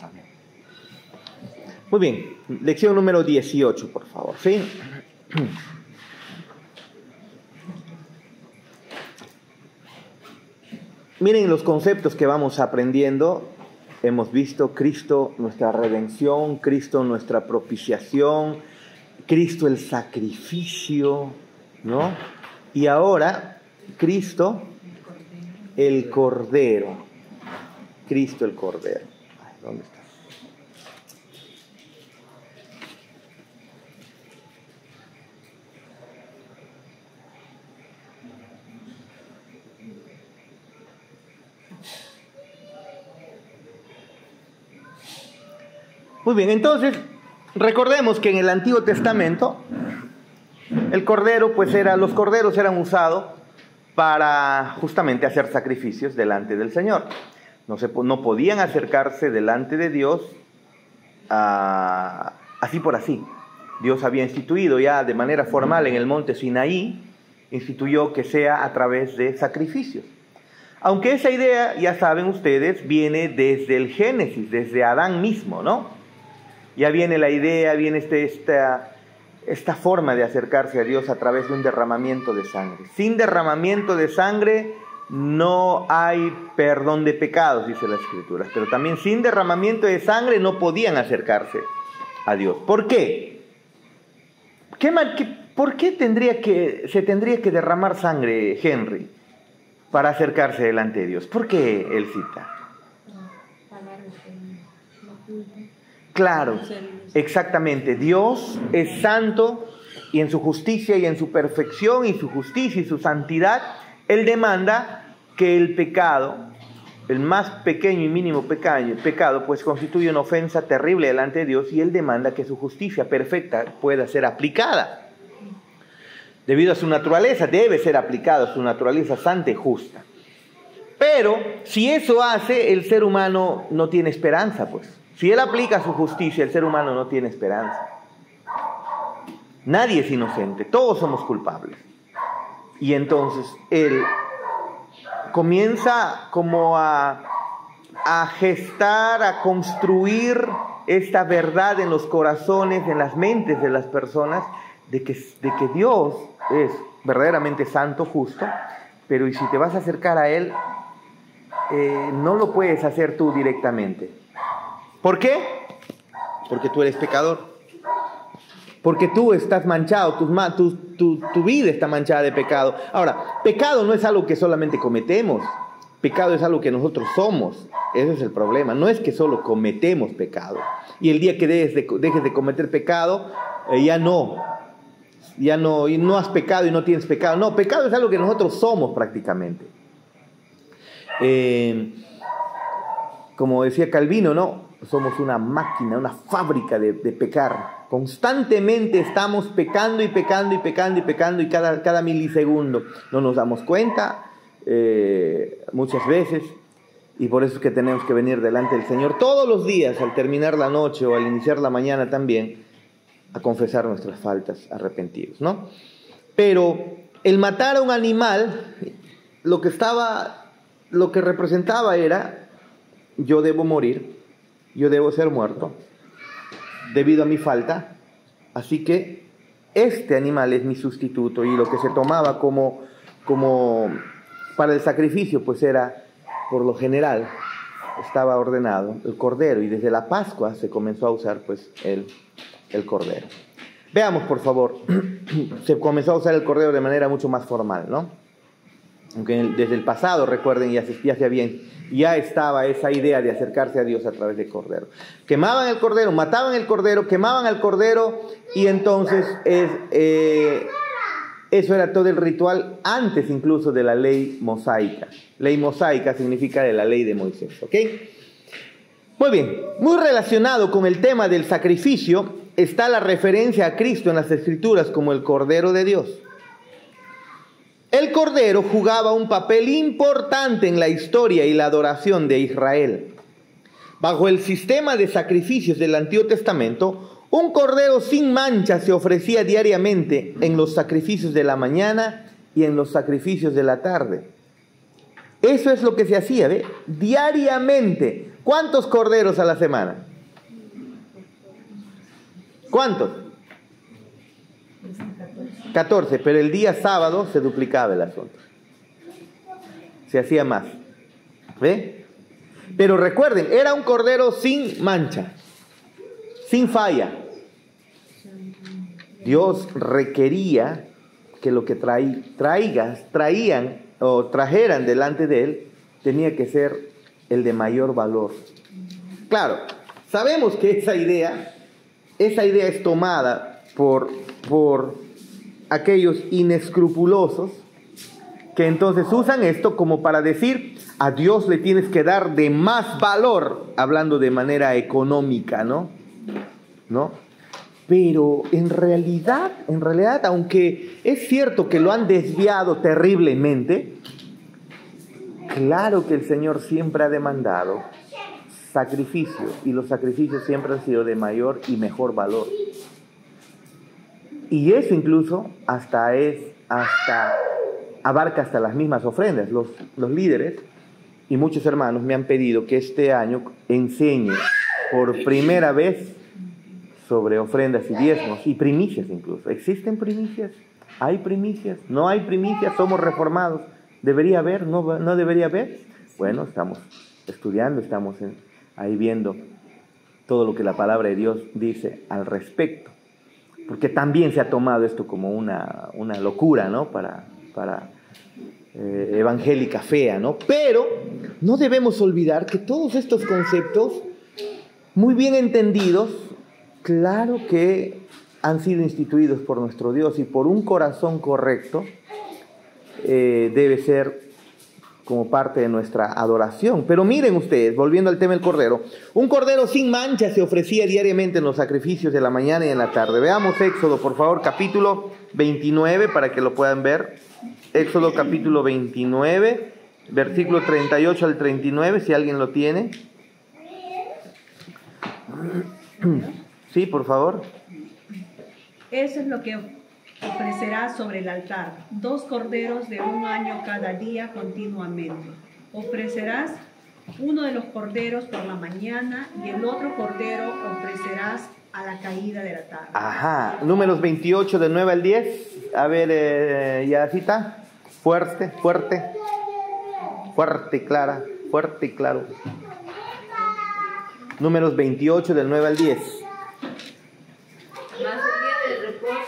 Amén. Muy bien, lección número 18, por favor, ¿sí? Miren los conceptos que vamos aprendiendo. Hemos visto Cristo, nuestra redención, Cristo, nuestra propiciación, Cristo, el sacrificio, ¿no? Y ahora, Cristo, el Cordero. Cristo, el Cordero. Ay, ¿dónde está? Muy bien, entonces, recordemos que en el Antiguo Testamento, el cordero, pues los corderos eran usados para justamente hacer sacrificios delante del Señor. No podían acercarse delante de Dios así por así. Dios había instituido ya de manera formal en el monte Sinaí, instituyó que sea a través de sacrificios. Aunque esa idea, ya saben ustedes, viene desde el Génesis, desde Adán mismo, ¿no? Ya viene la idea, viene esta forma de acercarse a Dios a través de un derramamiento de sangre. Sin derramamiento de sangre no hay perdón de pecados, dice la Escritura. Pero también sin derramamiento de sangre no podían acercarse a Dios. ¿Por qué? ¿Por qué se tendría que derramar sangre, Henry, para acercarse delante de Dios? ¿Por qué él cita? Claro, exactamente. Dios es santo y en su justicia y en su perfección y su justicia y su santidad, Él demanda que el pecado, el más pequeño y mínimo pecado, pues constituye una ofensa terrible delante de Dios y Él demanda que su justicia perfecta pueda ser aplicada. Debido a su naturaleza, debe ser aplicada, su naturaleza santa y justa. Pero si eso hace, el ser humano no tiene esperanza, pues. Si Él aplica su justicia, el ser humano no tiene esperanza. Nadie es inocente, todos somos culpables. Y entonces Él comienza como a gestar, a construir esta verdad en los corazones, en las mentes de las personas, de que Dios es verdaderamente santo, justo, pero y si te vas a acercar a Él, no lo puedes hacer tú directamente. ¿Por qué? Porque tú eres pecador. Porque tú estás manchado, tu vida está manchada de pecado. Ahora, pecado no es algo que solamente cometemos. Pecado es algo que nosotros somos. Ese es el problema. No es que solo cometemos pecado. Y el día que dejes de cometer pecado, ya no has pecado y no tienes pecado. No, pecado es algo que nosotros somos prácticamente. Como decía Calvino, ¿no? Somos una máquina, una fábrica de pecar. Constantemente estamos pecando y pecando y pecando y pecando y cada milisegundo. No nos damos cuenta muchas veces y por eso es que tenemos que venir delante del Señor todos los días al terminar la noche o al iniciar la mañana también a confesar nuestras faltas arrepentidos, ¿no? Pero el matar a un animal, lo que representaba era: yo debo morir, yo debo ser muerto debido a mi falta, así que este animal es mi sustituto. Y lo que se tomaba como para el sacrificio, pues era, por lo general, estaba ordenado el cordero, y desde la Pascua se comenzó a usar pues el cordero. Veamos, por favor, se comenzó a usar el cordero de manera mucho más formal, ¿no? Aunque desde el pasado, recuerden, ya estaba esa idea de acercarse a Dios a través del cordero. Quemaban el cordero, mataban el cordero, quemaban al cordero, y entonces eso era todo el ritual antes incluso de la ley mosaica. Ley mosaica significa de la ley de Moisés, ¿ok? Muy bien, muy relacionado con el tema del sacrificio está la referencia a Cristo en las Escrituras como el Cordero de Dios. El Cordero jugaba un papel importante en la historia y la adoración de Israel. Bajo el sistema de sacrificios del Antiguo Testamento, un cordero sin mancha se ofrecía diariamente en los sacrificios de la mañana y en los sacrificios de la tarde. Eso es lo que se hacía, ¿ve? Diariamente. ¿Cuántos corderos a la semana? ¿Cuántos? 14, pero el día sábado se duplicaba el asunto. Se hacía más. ¿Ve? Pero recuerden, era un cordero sin mancha, sin falla. Dios requería que lo que trajeran delante de él, tenía que ser el de mayor valor. Claro, sabemos que esa idea es tomada por aquellos inescrupulosos que entonces usan esto como para decir, a Dios le tienes que dar de más valor, hablando de manera económica, ¿no? Pero en realidad, aunque es cierto que lo han desviado terriblemente, claro que el Señor siempre ha demandado sacrificio, y los sacrificios siempre han sido de mayor y mejor valor. Y eso incluso abarca hasta las mismas ofrendas. Los líderes y muchos hermanos me han pedido que este año enseñe por primera vez sobre ofrendas y diezmos y primicias incluso. ¿Existen primicias? ¿Hay primicias? ¿No hay primicias? ¿Somos reformados? ¿Debería haber? ¿No debería haber? Bueno, estamos estudiando, estamos ahí viendo todo lo que la palabra de Dios dice al respecto. Porque también se ha tomado esto como una locura, ¿no? Para evangélica fea, ¿no? Pero no debemos olvidar que todos estos conceptos, muy bien entendidos, claro que han sido instituidos por nuestro Dios, y por un corazón correcto debe ser como parte de nuestra adoración. Pero miren ustedes, volviendo al tema del cordero, un cordero sin mancha se ofrecía diariamente en los sacrificios de la mañana y en la tarde. Veamos Éxodo, por favor, capítulo 29, para que lo puedan ver. Éxodo capítulo 29, versículo 38 al 39, si alguien lo tiene. Sí, por favor. Eso es lo que ofrecerás sobre el altar: 2 corderos de 1 año cada día continuamente. Ofrecerás uno de los corderos por la mañana y el otro cordero ofrecerás a la caída de la tarde. Ajá, Números 28 del 9 al 10. A ver, Yacita. Fuerte, clara, fuerte y claro. Números 28 del 9 al 10. Mas el día del reposo, 2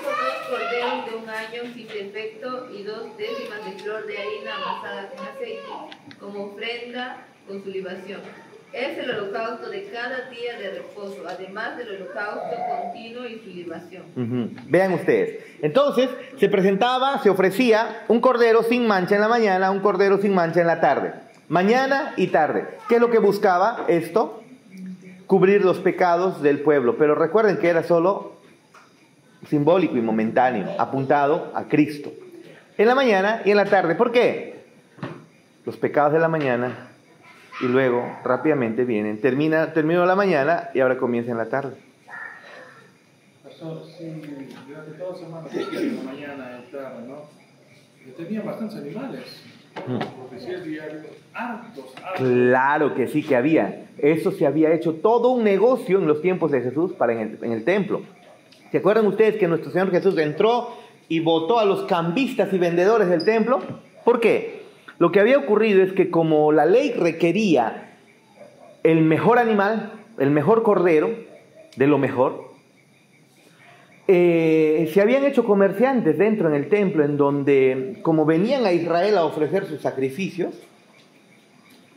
corderos de 1 año sin defecto y 2 décimas de flor de harina amasada con aceite, como ofrenda con su libación. Es el holocausto de cada día de reposo, además del holocausto continuo y su libación. Vean ustedes. Entonces, se ofrecía un cordero sin mancha en la mañana, un cordero sin mancha en la tarde. Mañana y tarde. ¿Qué es lo que buscaba esto? Cubrir los pecados del pueblo. Pero recuerden que era solo simbólico y momentáneo, apuntado a Cristo. En la mañana y en la tarde. ¿Por qué? Los pecados de la mañana y luego rápidamente vienen. Terminó la mañana y ahora comienza en la tarde. Pastor, sí, durante toda la semana, en la mañana, en la tarde, ¿no? Yo tenía bastantes animales. Porque si es diario, hartos. Claro que sí que había. Eso se había hecho todo un negocio en los tiempos de Jesús en el templo. ¿Se acuerdan ustedes que nuestro Señor Jesús entró y botó a los cambistas y vendedores del templo? ¿Por qué? Lo que había ocurrido es que como la ley requería el mejor animal, el mejor cordero, de lo mejor, se habían hecho comerciantes dentro en el templo, en donde, como venían a Israel a ofrecer sus sacrificios,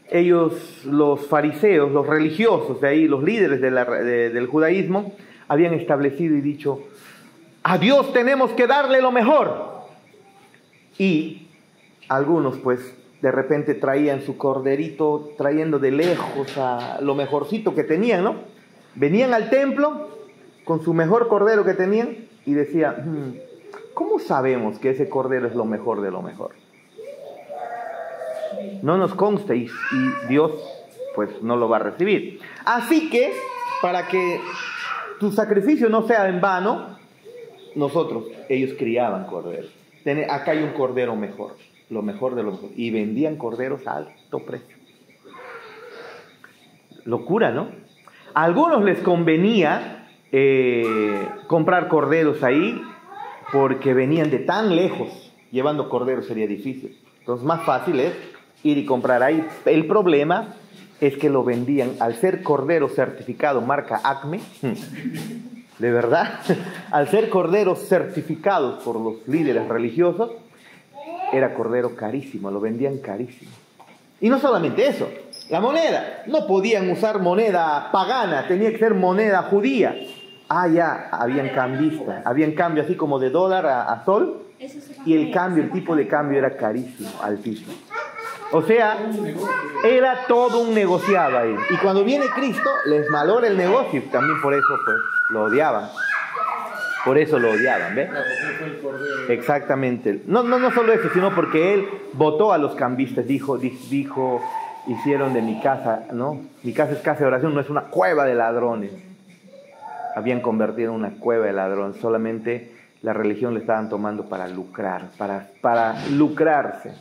ellos, los fariseos, los religiosos de ahí, los líderes del judaísmo, habían establecido y dicho: a Dios tenemos que darle lo mejor. Y algunos pues de repente traían su corderito, trayendo de lejos a lo mejorcito que tenían, ¿no? Venían al templo con su mejor cordero que tenían y decían: ¿cómo sabemos que ese cordero es lo mejor de lo mejor? No nos consta y Dios pues no lo va a recibir. Así que, para que tu sacrificio no sea en vano, ellos criaban corderos. Acá hay un cordero mejor. lo mejor de lo mejor. Y vendían corderos a alto precio. Locura, ¿no? A algunos les convenía comprar corderos ahí porque venían de tan lejos. Llevando corderos sería difícil. Entonces más fácil es ir y comprar ahí. El problema es que lo vendían, al ser cordero certificado marca Acme, de verdad, al ser corderos certificados por los líderes religiosos, era cordero carísimo, lo vendían carísimo. Y no solamente eso, la moneda, no podían usar moneda pagana, tenía que ser moneda judía. Ya, habían cambistas, habían cambio así como de dólar a sol, y el tipo de cambio era carísimo, altísimo. O sea, era todo un negociado ahí. Y cuando viene Cristo, les malora el negocio. También por eso, pues, lo odiaban. Por eso lo odiaban, ¿ves? Exactamente. No solo eso, sino porque él votó a los cambistas. Dijo, hicieron de mi casa, ¿no? Mi casa es casa de oración, no es una cueva de ladrones. Habían convertido en una cueva de ladrones. Solamente la religión le estaban tomando para lucrar, para lucrarse.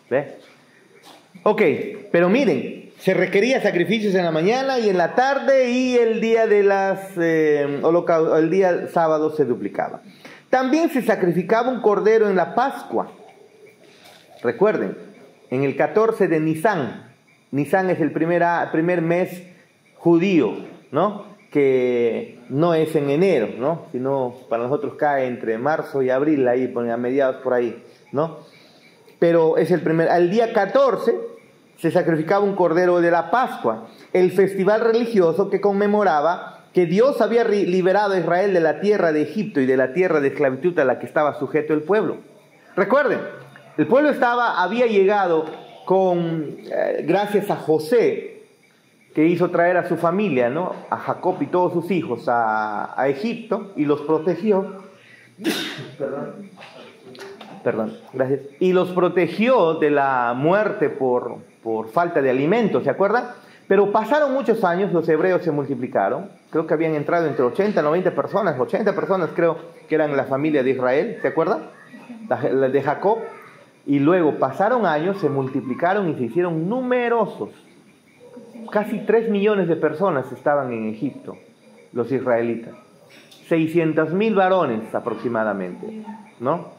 ¿Ves? Ok, pero miren, se requería sacrificios en la mañana y en la tarde, y el día de el día sábado se duplicaba. También se sacrificaba un cordero en la Pascua. Recuerden, en el 14 de Nisan. Nisan es el primer mes judío, ¿no? Que no es en enero, ¿no? Sino para nosotros cae entre marzo y abril, ahí, a mediados por ahí, ¿no? Pero es al día 14 se sacrificaba un cordero de la Pascua, el festival religioso que conmemoraba que Dios había liberado a Israel de la tierra de Egipto y de la tierra de esclavitud a la que estaba sujeto el pueblo. Recuerden, el pueblo había llegado gracias a José, que hizo traer a su familia, ¿no? A Jacob y todos sus hijos a Egipto, y los protegió. Perdón, gracias. Y los protegió de la muerte por falta de alimento, ¿se acuerdan? Pero pasaron muchos años, los hebreos se multiplicaron. Creo que habían entrado entre 80 y 90 personas. 80 personas creo que eran la familia de Israel, ¿se acuerdan? La de Jacob. Y luego pasaron años, se multiplicaron y se hicieron numerosos. Casi 3 millones de personas estaban en Egipto, los israelitas. 600,000 varones aproximadamente, ¿no?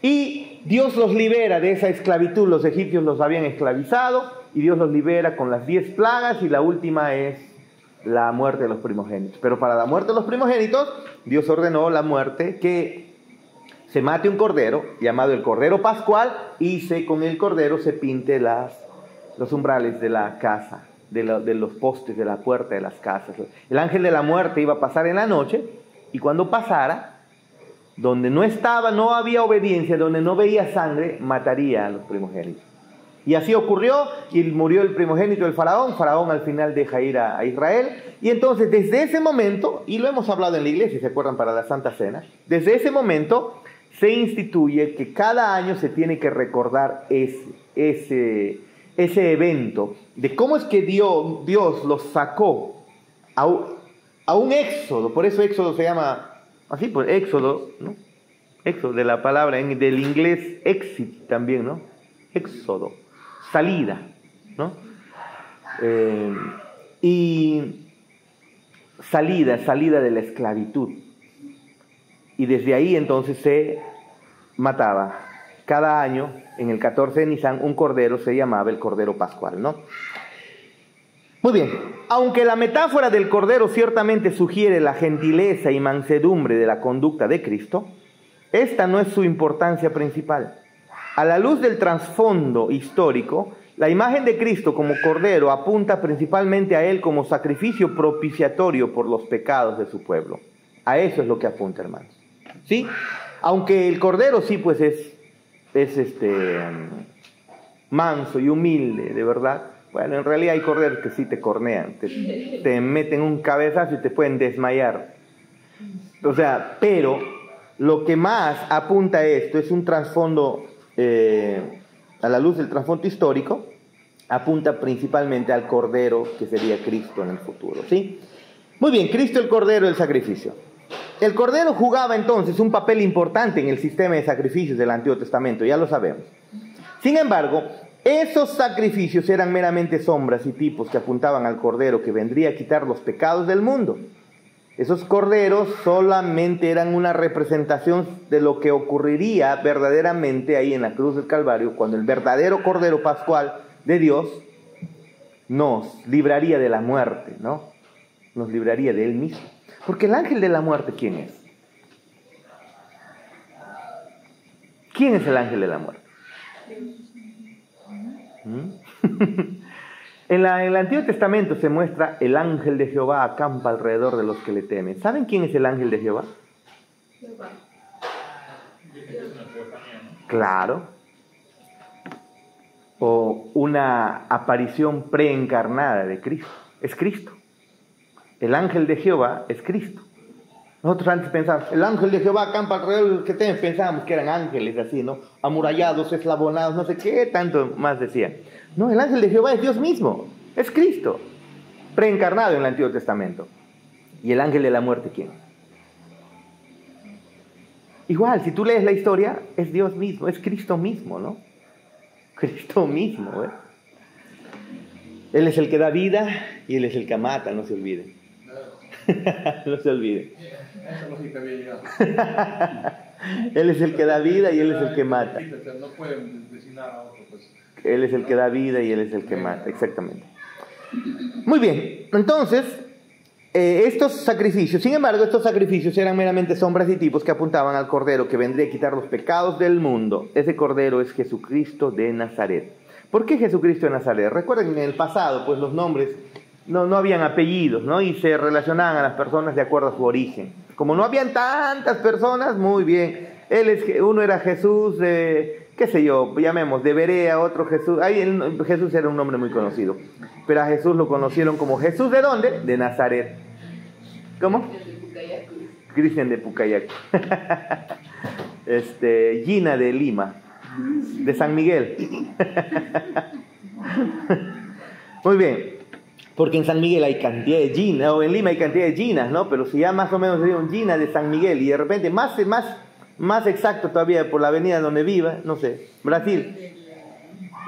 Y Dios los libera de esa esclavitud. Los egipcios los habían esclavizado y Dios los libera con las 10 plagas, y la última es la muerte de los primogénitos. Pero para la muerte de los primogénitos, Dios ordenó la muerte, que se mate un cordero llamado el cordero pascual, y con el cordero se pinte los umbrales de la casa, de los postes de la puerta de las casas. El ángel de la muerte iba a pasar en la noche, y cuando pasara, donde no había obediencia, donde no veía sangre, mataría a los primogénitos. Y así ocurrió, y murió el primogénito del faraón. Faraón al final deja ir a Israel, y entonces desde ese momento, y lo hemos hablado en la iglesia, ¿se acuerdan? Para la Santa Cena, desde ese momento se instituye que cada año se tiene que recordar ese evento, de cómo es que Dios los sacó a un éxodo. Por eso éxodo se llama así, pues éxodo, ¿no? Éxodo, de la palabra del inglés exit también, ¿no? Éxodo, salida, ¿no? Y salida de la esclavitud. Y desde ahí entonces se mataba cada año, en el 14 de Nisan, un cordero, se llamaba el cordero pascual, ¿no? Muy bien, aunque la metáfora del cordero ciertamente sugiere la gentileza y mansedumbre de la conducta de Cristo, esta no es su importancia principal. A la luz del trasfondo histórico, la imagen de Cristo como cordero apunta principalmente a Él como sacrificio propiciatorio por los pecados de su pueblo. A eso es lo que apunta, hermanos. ¿Sí? Aunque el cordero sí, pues es manso y humilde, de verdad. Bueno, en realidad hay corderos que sí te cornean, te meten un cabezazo y te pueden desmayar. O sea, pero lo que más apunta a esto es un trasfondo, a la luz del trasfondo histórico, apunta principalmente al cordero que sería Cristo en el futuro, ¿sí? Muy bien, Cristo el cordero del sacrificio. El cordero jugaba entonces un papel importante en el sistema de sacrificios del Antiguo Testamento, ya lo sabemos. Sin embargo, esos sacrificios eran meramente sombras y tipos que apuntaban al Cordero que vendría a quitar los pecados del mundo. Esos corderos solamente eran una representación de lo que ocurriría verdaderamente ahí en la cruz del Calvario, cuando el verdadero Cordero Pascual de Dios nos libraría de la muerte, ¿no? Nos libraría de Él mismo. Porque el ángel de la muerte, ¿quién es? ¿Quién es el ángel de la muerte? En el Antiguo Testamento se muestra el ángel de Jehová acampa alrededor de los que le temen. ¿Saben quién es el ángel de Jehová? Jehová. Claro. O una aparición preencarnada de Cristo. Es Cristo. El ángel de Jehová es Cristo. Nosotros antes pensábamos, el ángel de Jehová acampa alrededor de los que temen. Pensábamos que eran ángeles así, ¿no? Amurallados, eslabonados, no sé qué tanto más decían. No, el ángel de Jehová es Dios mismo, es Cristo, preencarnado en el Antiguo Testamento. ¿Y el ángel de la muerte quién? Igual, si tú lees la historia, es Dios mismo, es Cristo mismo, ¿no? Cristo mismo, ¿eh? Él es el que da vida y Él es el que mata, no se olviden. No se olviden. Esa lógica había llegado. Él es el que da vida y Él es el que mata. No pueden designar a otro, pues. Él es el que da vida y Él es el que mata, exactamente. Muy bien, entonces, estos sacrificios, sin embargo, estos sacrificios eran meramente sombras y tipos que apuntaban al Cordero que vendría a quitar los pecados del mundo. Ese Cordero es Jesucristo de Nazaret. ¿Por qué Jesucristo de Nazaret? Recuerden que en el pasado, pues los nombres no habían apellidos, ¿no? Y se relacionaban a las personas de acuerdo a su origen. Como no habían tantas personas, muy bien. Uno era Jesús de, qué sé yo, llamemos, de Berea, otro Jesús. Ahí Jesús era un nombre muy conocido. Pero a Jesús lo conocieron como Jesús, ¿de dónde? De Nazaret. ¿Cómo? Cristian de Pucayacu. Gina de Lima. De San Miguel. Muy bien. Porque en San Miguel hay cantidad de Ginas, o en Lima hay cantidad de Ginas, ¿no? Pero si ya más o menos sería un Gina de San Miguel, y de repente más exacto todavía por la avenida donde viva, no sé, Brasil.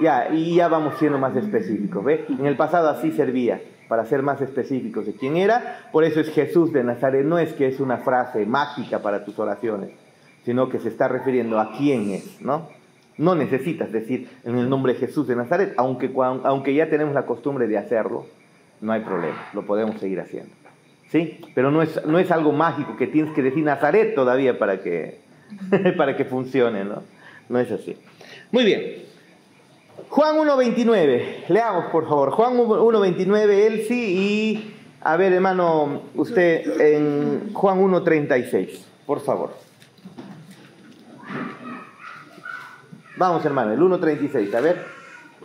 Ya, y ya vamos siendo más específicos, ¿ve? En el pasado así servía, para ser más específicos de quién era. Por eso es Jesús de Nazaret. No es que es una frase mágica para tus oraciones, sino que se está refiriendo a quién es, ¿no? No necesitas decir en el nombre de Jesús de Nazaret, aunque ya tenemos la costumbre de hacerlo. No hay problema, lo podemos seguir haciendo, ¿sí? Pero no es algo mágico que tienes que decir Nazaret todavía para que funcione, ¿no? No es así. Muy bien. Juan 1.29, leamos por favor. Juan 1.29, Elsie, y a ver, hermano, usted en Juan 1.36, por favor. Vamos, hermano, el 1.36, a ver.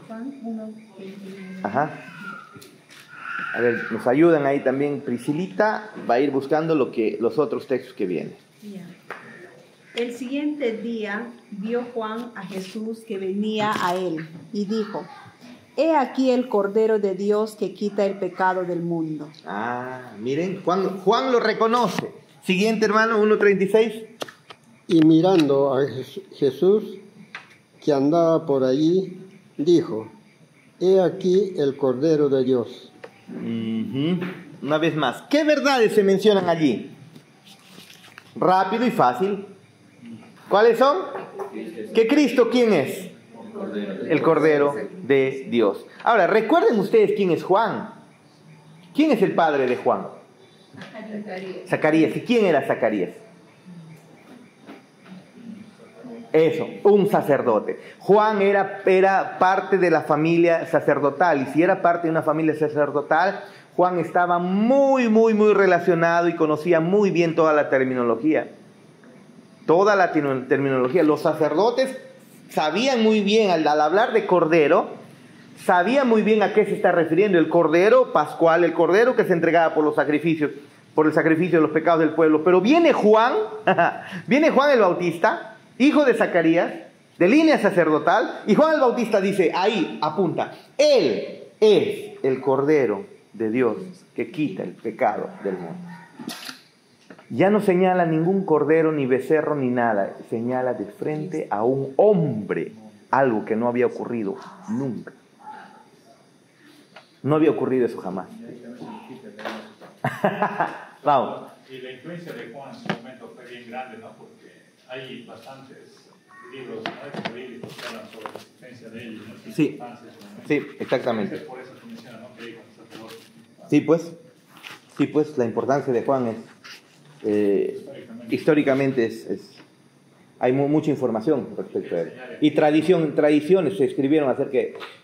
Juan 1:29. Ajá. A ver, nos ayudan ahí también. Priscilita va a ir buscando los otros textos que vienen. Ya. El siguiente día vio Juan a Jesús que venía a él y dijo: He aquí el Cordero de Dios que quita el pecado del mundo. Ah, miren, Juan lo reconoce. Siguiente, hermano, 1.36. Y mirando a Jesús que andaba por allí, dijo: He aquí el Cordero de Dios. Una vez más, ¿qué verdades se mencionan allí? Rápido y fácil. ¿Cuáles son? Que Cristo, ¿quién es? El Cordero de Dios. Ahora, recuerden ustedes quién es Juan. ¿Quién es el padre de Juan? Zacarías. ¿Y quién era Zacarías? Eso, un sacerdote. Juan era parte de la familia sacerdotal, y si era parte de una familia sacerdotal, Juan estaba muy relacionado y conocía muy bien toda la terminología. Toda la terminología. Los sacerdotes sabían muy bien, al hablar de cordero, sabían muy bien a qué se está refiriendo. El cordero pascual, el cordero que se entregaba por el sacrificio de los pecados del pueblo. Pero viene Juan el Bautista, hijo de Zacarías, de línea sacerdotal, y Juan el Bautista dice, ahí apunta, Él es el Cordero de Dios que quita el pecado del mundo. Ya no señala ningún cordero, ni becerro, ni nada, señala de frente a un hombre algo que no había ocurrido nunca. No había ocurrido eso jamás. Vamos. Y la influencia de Juan en su momento fue bien grande, ¿no? Porque hay bastantes libros, ¿no?, bíblicos que hablan sobre la existencia de él, ¿no? Sí, sí, exactamente. Por eso se menciona, ¿no?, que como sacerdote. Sí, pues, la importancia de Juan es, históricamente hay mucha información respecto a él. Y tradiciones se escribieron acerca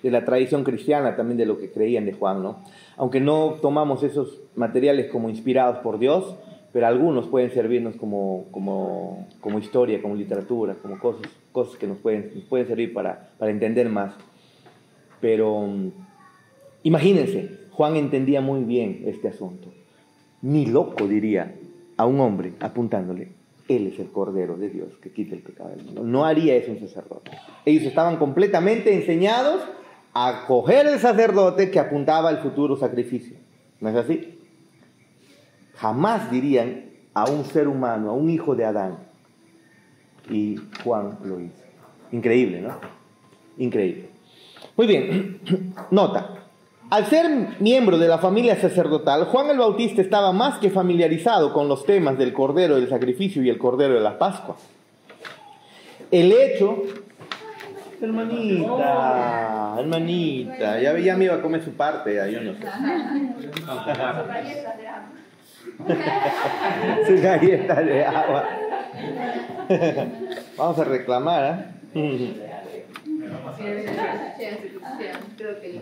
de la tradición cristiana, también de lo que creían de Juan, ¿no? Aunque no tomamos esos materiales como inspirados por Dios, pero algunos pueden servirnos como historia, como literatura, como cosas que nos pueden servir para entender más. Pero imagínense, Juan entendía muy bien este asunto. Ni loco diría a un hombre apuntándole: Él es el Cordero de Dios que quita el pecado del mundo. No haría eso un sacerdote. Ellos estaban completamente enseñados a coger el sacerdote que apuntaba al futuro sacrificio. ¿No es así? Jamás dirían a un ser humano, a un hijo de Adán. Y Juan lo hizo. Increíble, ¿no? Increíble. Muy bien, nota. Al ser miembro de la familia sacerdotal, Juan el Bautista estaba más que familiarizado con los temas del Cordero del Sacrificio y el Cordero de la Pascua. El hecho... Hermanita, ya me iba a comer su parte, ya, yo no sé. Su galleta de agua. Vamos a reclamar, ¿eh? Creo que le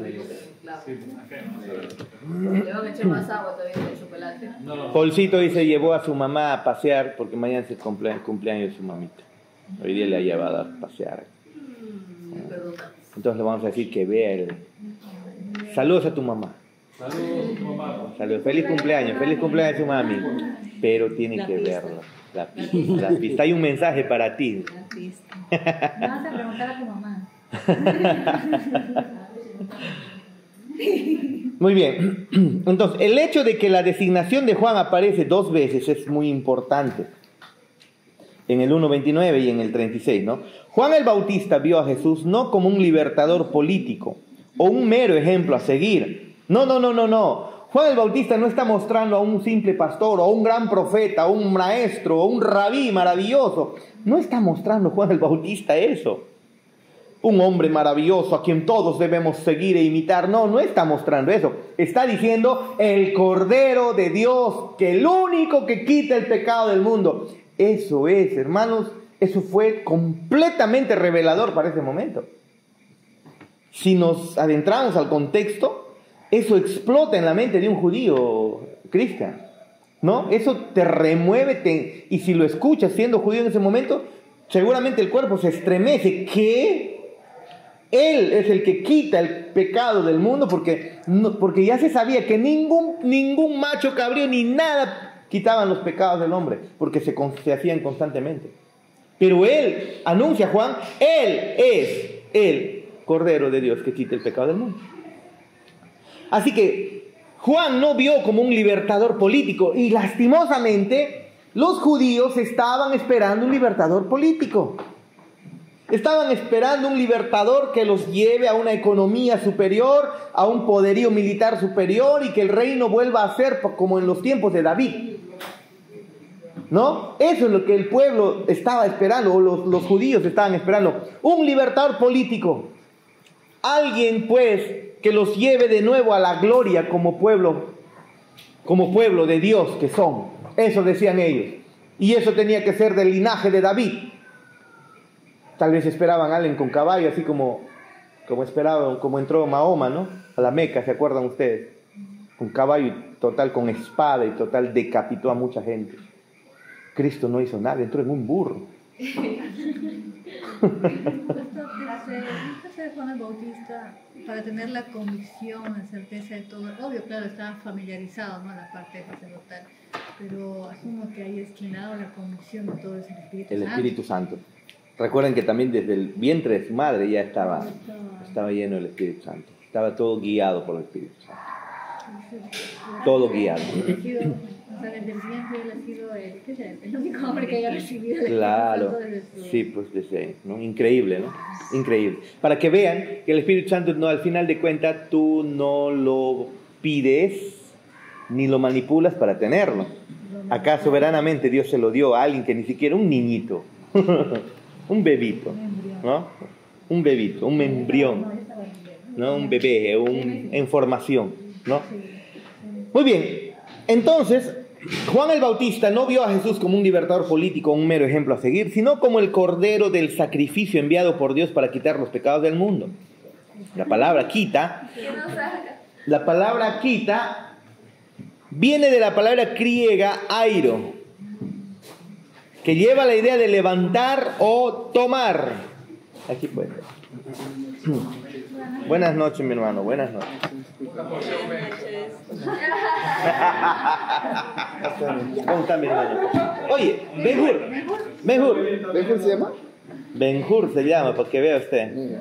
van a echar más agua todavía de chocolate. Polcito dice llevó a su mamá a pasear porque mañana es el cumpleaños de su mamita. Hoy día le ha llevado a pasear. Entonces le vamos a decir que vea el... Saludos a tu mamá. Saludos. Feliz cumpleaños a su mami. Pero tiene que verlo. La pista. Hay un mensaje para ti. La pista. Vamos a preguntar a tu mamá. Muy bien. Entonces, el hecho de que la designación de Juan aparece 2 veces es muy importante. En el 1.29 y en el 36, ¿no? Juan el Bautista vio a Jesús no como un libertador político o un mero ejemplo a seguir. No. Juan el Bautista no está mostrando a un simple pastor o a un gran profeta, o un maestro o un rabí maravilloso. No está mostrando Juan el Bautista eso. Un hombre maravilloso a quien todos debemos seguir e imitar. No está mostrando eso. Está diciendo el Cordero de Dios, que el único que quita el pecado del mundo. Eso es, hermanos, eso fue completamente revelador para ese momento. Si nos adentramos al contexto, eso explota en la mente de un judío cristiano, ¿no? Eso te remueve, y si lo escuchas siendo judío en ese momento, seguramente el cuerpo se estremece. ¿Qué? Él es el que quita el pecado del mundo, porque ya se sabía que ningún macho cabrío ni nada quitaban los pecados del hombre, porque se hacían constantemente. Pero él anuncia a Juan, él es el Cordero de Dios que quita el pecado del mundo. Así que Juan no vio como un libertador político, y lastimosamente los judíos estaban esperando un libertador político. Estaban esperando un libertador que los lleve a una economía superior, a un poderío militar superior, y que el reino vuelva a ser como en los tiempos de David, ¿no? Eso es lo que el pueblo estaba esperando, o los judíos estaban esperando. Un libertador político. Alguien, pues, que los lleve de nuevo a la gloria como pueblo de Dios que son. Eso decían ellos. Y eso tenía que ser del linaje de David. Tal vez esperaban a alguien con caballo, así como esperaban, como entró Mahoma, ¿no? A la Meca, ¿se acuerdan ustedes? Con caballo total, con espada y total, decapitó a mucha gente. Cristo no hizo nada, entró en un burro. Juan el Bautista, para tener la convicción, la certeza de todo, obvio, claro, estaba familiarizado, ¿no?, la parte sacerdotal, pero asumo que ahí es quien ha dado la convicción de todo es el Espíritu Santo. Recuerden que también desde el vientre de su madre ya estaba lleno del Espíritu Santo. Estaba todo guiado por el Espíritu Santo. Todo guiado. O sea, desde el vientre él ha sido el único hombre que haya recibido el Claro, Espíritu Santo desde su... sí, pues desde, ¿no? Increíble, ¿no? Increíble. Para que vean que el Espíritu Santo, no, al final de cuentas, tú no lo pides ni lo manipulas para tenerlo. Acá soberanamente Dios se lo dio a alguien que ni siquiera un niñito, un bebito, ¿no? Un bebito, un embrión, ¿no? Un bebé, en formación, ¿no? Muy bien, entonces Juan el Bautista no vio a Jesús como un libertador político, un mero ejemplo a seguir, sino como el cordero del sacrificio enviado por Dios para quitar los pecados del mundo. La palabra quita, viene de la palabra griega airo, que lleva la idea de levantar o tomar. Aquí puede. Buenas noches, mi hermano, buenas noches. ¿Cómo está mi hermano? Oye, ¿Ben-Hur se llama? Ben-Hur se llama, porque vea usted.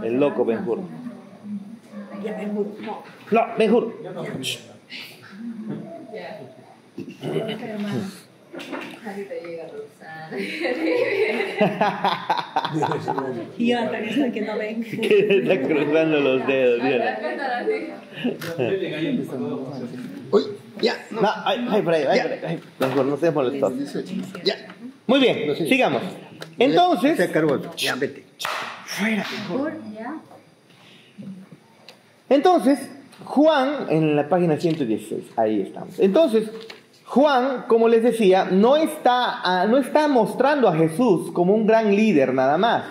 El loco Ben-Hur. No, Ben-Hur. Ahorita llega Roxana. Y yo también estoy que no ven. Que está cruzando los dedos. Uy, ya. No, ay, por ahí, ay. Ben-Hur, no se molestó. Ya. Muy bien, sigamos. Entonces, Ya, vete. Entonces, Juan, en la página 116, ahí estamos. Entonces, Juan, como les decía, no está mostrando a Jesús como un gran líder nada más.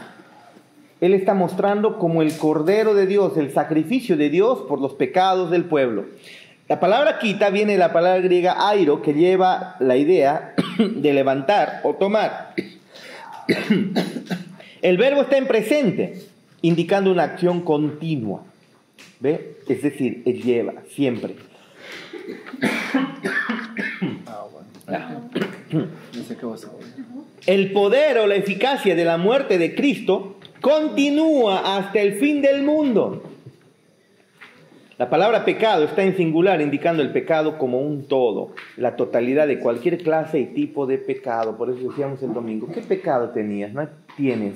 Él está mostrando como el Cordero de Dios, el sacrificio de Dios por los pecados del pueblo. La palabra quita viene de la palabra griega airo, que lleva la idea de levantar o tomar. El verbo está en presente, indicando una acción continua. ¿Ve? Es decir, él lleva, siempre. El poder o la eficacia de la muerte de Cristo continúa hasta el fin del mundo. La palabra pecado está en singular, indicando el pecado como un todo, la totalidad de cualquier clase y tipo de pecado. Por eso decíamos el domingo, ¿qué pecado tenías? No tienes,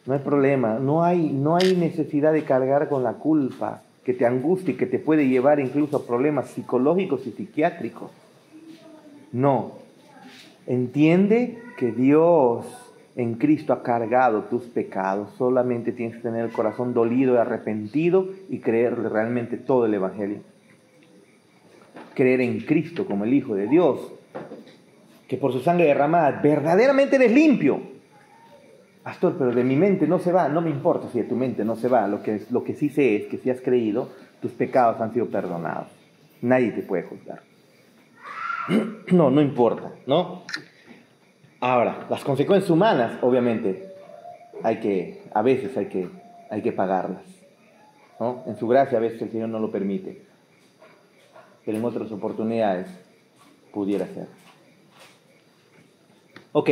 no hay problema, no hay necesidad de cargar con la culpa que te angustia y que te puede llevar incluso a problemas psicológicos y psiquiátricos. No, entiende que Dios en Cristo ha cargado tus pecados. Solamente tienes que tener el corazón dolido y arrepentido y creer realmente todo el Evangelio. Creer en Cristo como el Hijo de Dios, que por su sangre derramada verdaderamente eres limpio. Pastor, pero de mi mente no se va. No me importa si de tu mente no se va. Lo que sí sé es que si has creído, tus pecados han sido perdonados. Nadie te puede juzgar. No importa, ¿no? Ahora, las consecuencias humanas, obviamente, a veces hay que pagarlas, ¿no? En su gracia a veces el Señor no lo permite, pero en otras oportunidades pudiera ser. Ok,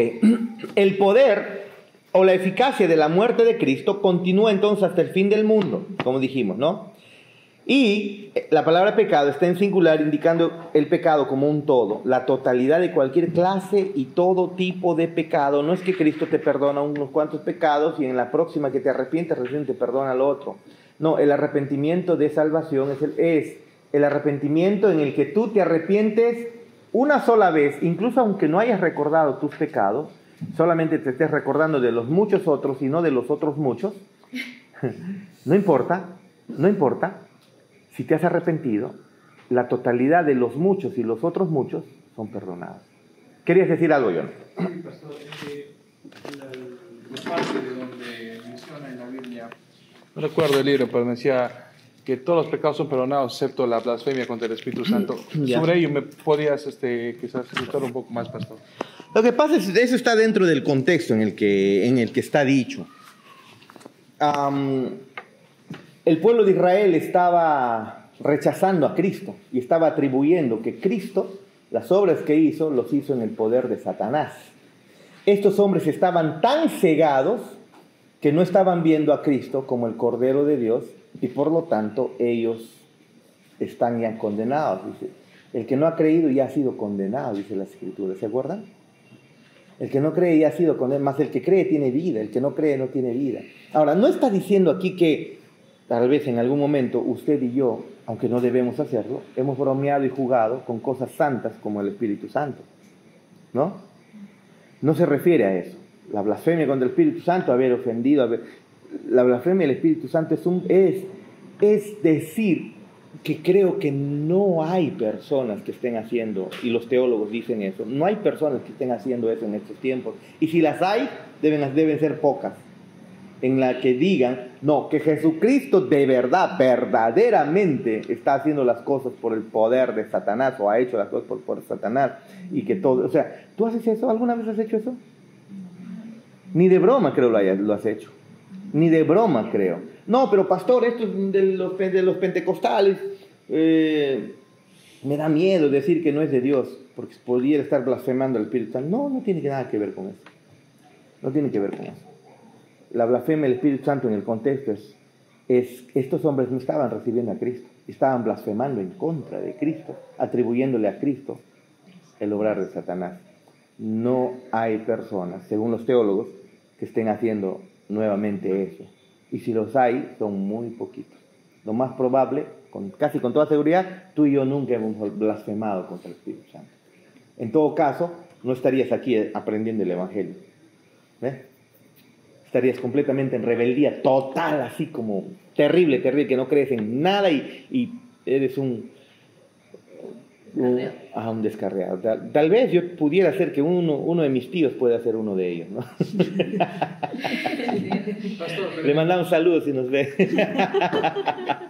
el poder o la eficacia de la muerte de Cristo continúa entonces hasta el fin del mundo, como dijimos, ¿no? Y la palabra pecado está en singular, indicando el pecado como un todo, la totalidad de cualquier clase y todo tipo de pecado. No es que Cristo te perdona unos cuantos pecados y en la próxima que te arrepientes, recién te perdona lo otro. No, el arrepentimiento de salvación es el arrepentimiento en el que tú te arrepientes una sola vez, incluso aunque no hayas recordado tus pecados, solamente te estés recordando de los muchos otros y no de los otros muchos. No importa. Si te has arrepentido, la totalidad de los muchos y los otros muchos son perdonados. ¿Querías decir algo, John? Sí, pastor, la parte de donde menciona en la Biblia, no recuerdo el libro, pero decía que todos los pecados son perdonados, excepto la blasfemia contra el Espíritu Santo. Ya. Sobre ello, ¿me podrías quizás explicar un poco más, pastor? Lo que pasa es que eso está dentro del contexto en el que está dicho. El pueblo de Israel estaba rechazando a Cristo y estaba atribuyendo que Cristo, las obras que hizo, los hizo en el poder de Satanás. Estos hombres estaban tan cegados que no estaban viendo a Cristo como el Cordero de Dios y por lo tanto ellos están ya condenados. Dice, El que no ha creído ya ha sido condenado, dice la Escritura, ¿se acuerdan? El que no cree ya ha sido condenado, más el que cree tiene vida, el que no cree no tiene vida. Ahora, no está diciendo aquí que tal vez en algún momento usted y yo, aunque no debemos hacerlo, hemos bromeado y jugado con cosas santas como el Espíritu Santo, ¿no? No se refiere a eso. La blasfemia contra el Espíritu Santo, haber ofendido, la blasfemia del Espíritu Santo es decir que creo que no hay personas que estén haciendo, y los teólogos dicen eso, no hay personas que estén haciendo eso en estos tiempos, y si las hay, deben ser pocas, en la que digan, no, que Jesucristo de verdad, verdaderamente está haciendo las cosas por el poder de Satanás, o ha hecho las cosas por el poder de Satanás, y que todo, o sea, ¿tú haces eso? ¿Alguna vez has hecho eso? Ni de broma creo lo has hecho. Ni de broma creo. No, pero pastor, esto es de los pentecostales. Me da miedo decir que no es de Dios, porque pudiera estar blasfemando al Espíritu Santo. No, no tiene nada que ver con eso. No tiene que ver con eso. La blasfemia del Espíritu Santo en el contexto es estos hombres no estaban recibiendo a Cristo, estaban blasfemando en contra de Cristo, atribuyéndole a Cristo el obrar de Satanás. No hay personas, según los teólogos, que estén haciendo nuevamente eso. Y si los hay, son muy poquitos. Lo más probable, casi con toda seguridad, tú y yo nunca hemos blasfemado contra el Espíritu Santo. En todo caso, no estarías aquí aprendiendo el Evangelio. ¿Ves? Estarías completamente en rebeldía total, así como terrible, que no crees en nada y eres un descarriado. Tal vez yo pudiera ser que uno de mis tíos pueda ser uno de ellos, ¿no? Pastor, Le mandamos saludos si nos ve.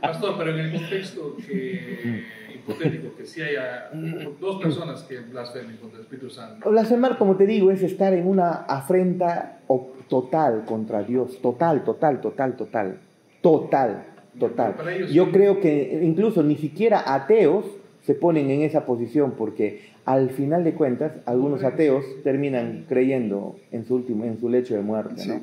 Pastor, pero en el contexto hipotético que si haya dos personas que blasfemen contra el Espíritu Santo. Blasfemar, como te digo, es estar en una afrenta total contra Dios, total. Yo creo que incluso ni siquiera ateos se ponen en esa posición, porque al final de cuentas algunos ateos terminan creyendo en su lecho de muerte, ¿no?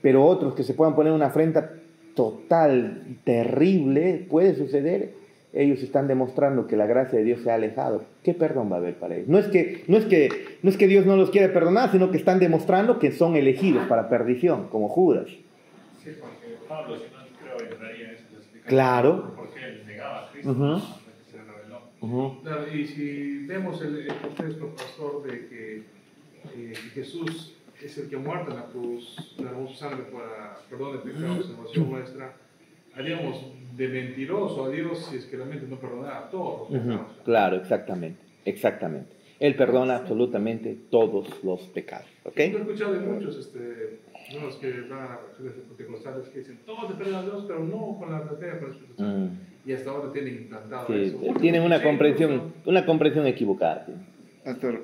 Pero otros que se puedan poner una afrenta total, terrible, puede suceder. Ellos están demostrando que la gracia de Dios se ha alejado. ¿Qué perdón va a haber para ellos? No es que Dios no los quiere perdonar, sino que están demostrando que son elegidos para perdición, como Judas. Sí, porque Pablo, si no creo, entraría en esa clasificación. Claro. Porque él negaba a Cristo hasta que se reveló. Claro, y si vemos el contexto, pastor, de que Jesús es el que ha muerto en la cruz, derramó su sangre para perdón de pecados, salvación nuestra, haríamos de mentiroso a Dios si es que realmente no perdonara a todos los pecados. Claro, exactamente. Él perdona absolutamente todos los pecados. ¿Okay? Yo he escuchado de muchos unos que van a religiones pentecostales que dicen todos se perdonan a Dios, pero no con la blasfemia con el Espíritu Santo. Y hasta ahora tienen implantado eso. Tienen una comprensión equivocada. Pastor,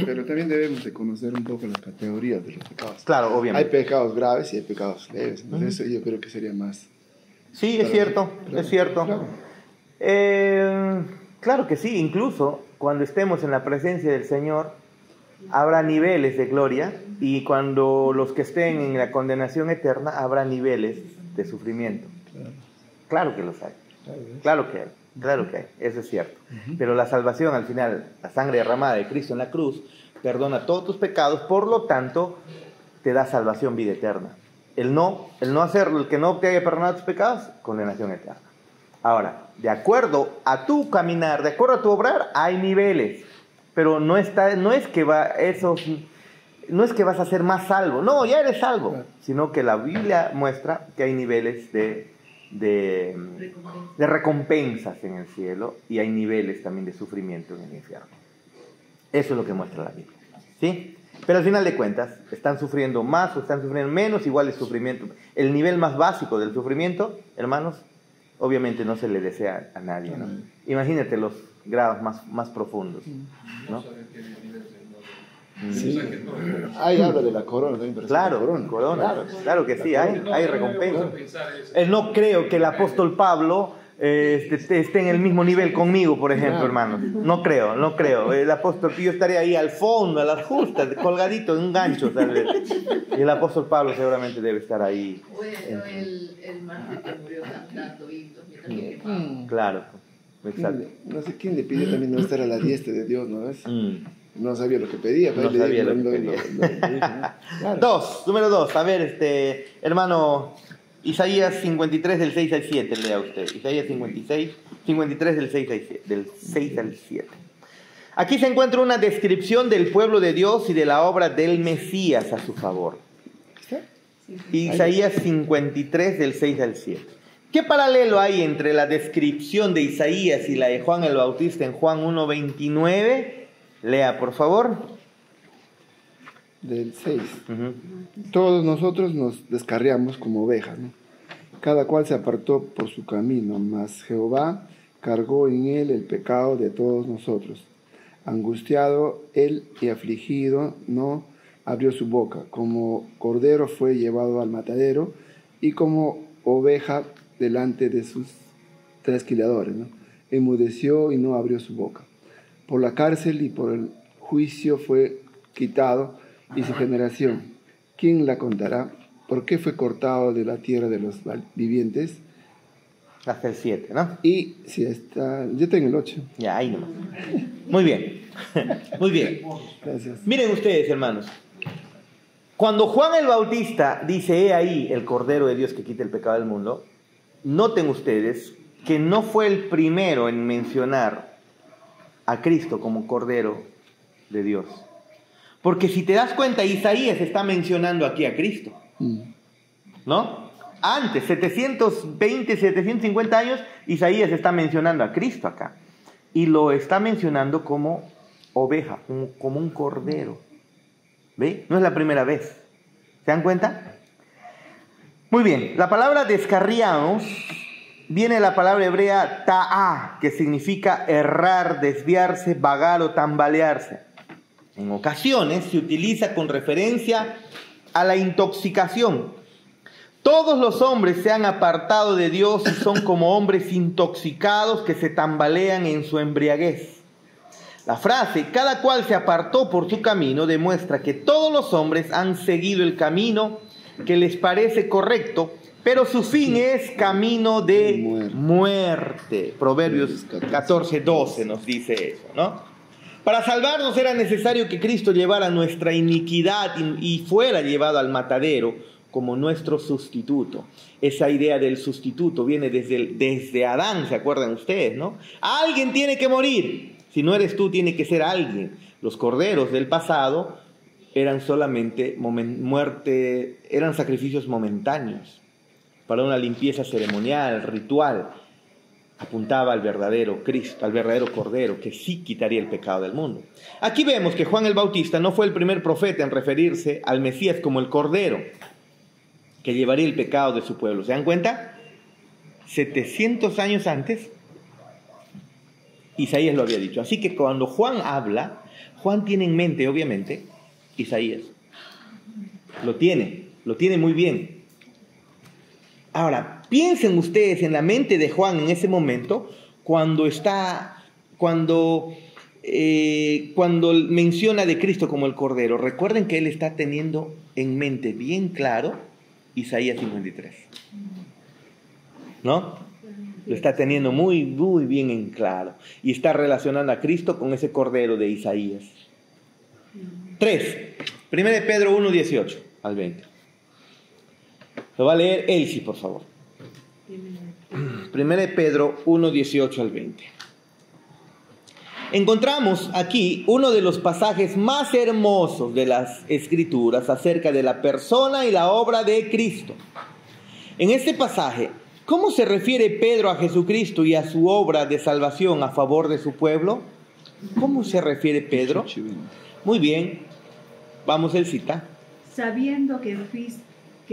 pero también debemos de conocer un poco las categorías de los pecados. Claro, obviamente. Hay pecados graves y hay pecados leves. Entonces eso yo creo que sería más... Sí, es cierto. Claro que sí, incluso cuando estemos en la presencia del Señor, habrá niveles de gloria, y cuando los que estén en la condenación eterna, habrá niveles de sufrimiento. Claro que los hay. Claro que hay, eso es cierto. Pero la salvación al final, la sangre derramada de Cristo en la cruz, perdona todos tus pecados, por lo tanto, te da salvación, vida eterna. El no hacerlo, el que no te haya perdonado tus pecados, condenación eterna. Ahora, de acuerdo a tu caminar, de acuerdo a tu obrar, hay niveles. Pero no es que vas a ser más salvo. No, ya eres salvo. Sino que la Biblia muestra que hay niveles de recompensas en el cielo, y hay niveles también de sufrimiento en el infierno. Eso es lo que muestra la Biblia, ¿sí? Pero al final de cuentas, están sufriendo más o están sufriendo menos, igual es sufrimiento. El nivel más básico del sufrimiento, hermanos, obviamente no se le desea a nadie, ¿no? Imagínate los grados más profundos, ¿no? Sí. Ahí habla de la corona también. Claro, corona. Claro que sí, hay recompensa. No creo que el apóstol Pablo esté en el mismo nivel conmigo, por ejemplo, hermanos. No creo. El apóstol, yo estaría ahí al fondo, a las justas, colgadito en un gancho, tal vez. Y el apóstol Pablo seguramente debe estar ahí. Bueno, el mártir que murió cantando himnos mientras que quemaba. Claro. Exacto. No sé quién le pidió también no estar a la diestra de Dios, ¿no ves? Mm. No sabía lo que pedía. No sabía lo que pedía. Claro. Número 2. A ver, hermano, Isaías 53 del 6 al 7, lea usted. Isaías 53 del 6 al 7. Aquí se encuentra una descripción del pueblo de Dios y de la obra del Mesías a su favor. Isaías 53 del 6 al 7. ¿Qué paralelo hay entre la descripción de Isaías y la de Juan el Bautista en Juan 1:29? Lea, por favor. Del 6. Todos nosotros nos descarriamos como ovejas, ¿no? Cada cual se apartó por su camino, mas Jehová cargó en él el pecado de todos nosotros. Angustiado él y afligido, no abrió su boca. Como cordero fue llevado al matadero, y como oveja delante de sus trasquiladores, ¿no? Enmudeció y no abrió su boca. Por la cárcel y por el juicio fue quitado, y su generación, ¿quién la contará? ¿Por qué fue cortado de la tierra de los vivientes? Hasta el 7, ¿no? Y si está, yo tengo el 8. Ya, ahí nomás. Muy bien. Muy bien. Gracias. Miren ustedes, hermanos. Cuando Juan el Bautista dice, he ahí el Cordero de Dios que quita el pecado del mundo, noten ustedes que no fue el primero en mencionar a Cristo como Cordero de Dios. Porque si te das cuenta, Isaías está mencionando aquí a Cristo, ¿no? Antes, 750 años, Isaías está mencionando a Cristo acá. Y lo está mencionando como oveja, como un cordero. ¿Ve? No es la primera vez. ¿Se dan cuenta? Muy bien, la palabra descarriados viene de la palabra hebrea ta'a, que significa errar, desviarse, vagar o tambalearse. En ocasiones se utiliza con referencia a la intoxicación. Todos los hombres se han apartado de Dios y son como hombres intoxicados que se tambalean en su embriaguez. La frase, cada cual se apartó por su camino, demuestra que todos los hombres han seguido el camino que les parece correcto, pero su fin es camino de muerte. Proverbios 14:12 nos dice eso, ¿no? Para salvarnos era necesario que Cristo llevara nuestra iniquidad y fuera llevado al matadero como nuestro sustituto. Esa idea del sustituto viene desde Adán, ¿se acuerdan ustedes, no? Alguien tiene que morir. Si no eres tú, tiene que ser alguien. Los corderos del pasado eran solamente eran sacrificios momentáneos para una limpieza ceremonial, ritual. Apuntaba al verdadero Cristo, al verdadero Cordero, que sí quitaría el pecado del mundo. Aquí vemos que Juan el Bautista no fue el primer profeta en referirse al Mesías como el Cordero, que llevaría el pecado de su pueblo. ¿Se dan cuenta? 700 años antes, Isaías lo había dicho. Así que cuando Juan habla, Juan tiene en mente, obviamente, Isaías. Lo tiene muy bien. Ahora, piensen ustedes en la mente de Juan en ese momento, cuando menciona de Cristo como el Cordero. Recuerden que él está teniendo en mente bien claro Isaías 53. ¿No? Lo está teniendo muy, muy bien en claro. Y está relacionando a Cristo con ese Cordero de Isaías. 3. 1 Pedro 1:18 al 20. Lo va a leer Elsie, por favor. 1 Pedro 1:18 al 20. Encontramos aquí uno de los pasajes más hermosos de las Escrituras acerca de la persona y la obra de Cristo. En este pasaje, ¿cómo se refiere Pedro a Jesucristo y a su obra de salvación a favor de su pueblo? ¿Cómo se refiere Pedro? Muy bien, vamos a citar. Sabiendo que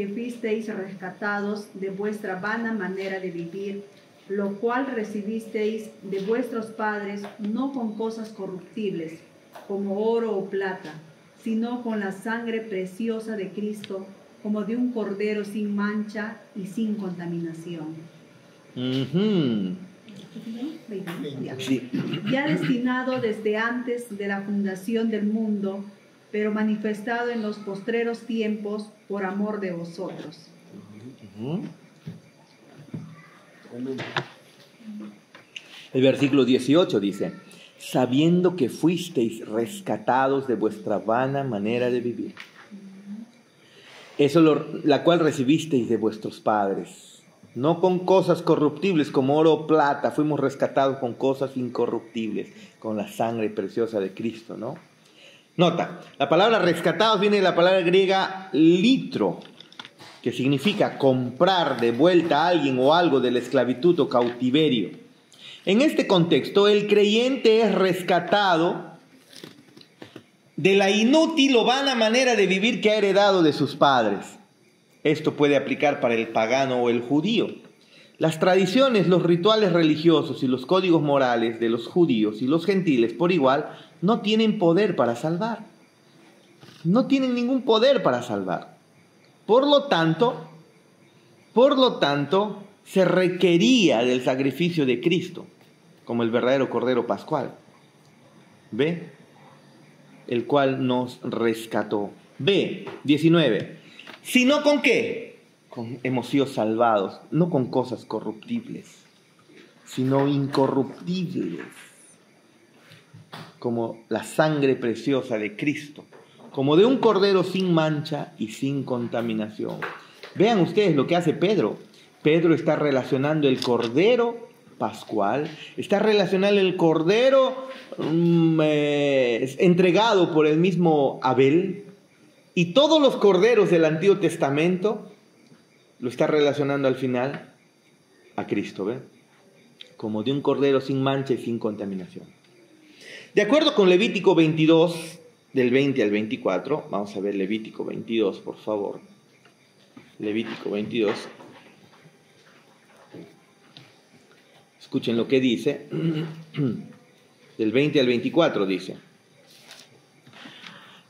fuisteis rescatados de vuestra vana manera de vivir, lo cual recibisteis de vuestros padres, no con cosas corruptibles, como oro o plata, sino con la sangre preciosa de Cristo, como de un cordero sin mancha y sin contaminación. Sí. Ya destinado desde antes de la fundación del mundo, pero manifestado en los postreros tiempos por amor de El versículo 18 dice, sabiendo que fuisteis rescatados de vuestra vana manera de vivir, la cual recibisteis de vuestros padres, no con cosas corruptibles como oro o plata, fuimos rescatados con cosas incorruptibles, con la sangre preciosa de Cristo, ¿no? Nota, la palabra rescatados viene de la palabra griega litro, que significa comprar de vuelta a alguien o algo de la esclavitud o cautiverio. En este contexto, el creyente es rescatado de la inútil o vana manera de vivir que ha heredado de sus padres. Esto puede aplicar para el pagano o el judío. Las tradiciones, los rituales religiosos y los códigos morales de los judíos y los gentiles por igual no tienen poder para salvar. No tienen ningún poder para salvar. Por lo tanto, se requería del sacrificio de Cristo como el verdadero Cordero Pascual. ¿Ve? El cual nos rescató. Ve, 19. ¿Sino con qué? Hemos sido salvados, no con cosas corruptibles, sino incorruptibles, como la sangre preciosa de Cristo, como de un cordero sin mancha y sin contaminación. Vean ustedes lo que hace Pedro. Pedro está relacionando el cordero pascual, está relacionando el cordero entregado por el mismo Abel, y todos los corderos del Antiguo Testamento lo está relacionando al final a Cristo, ¿ve? Como de un cordero sin mancha y sin contaminación. De acuerdo con Levítico 22, del 20 al 24, vamos a ver Levítico 22, por favor. Levítico 22. Escuchen lo que dice. Del 20 al 24 dice: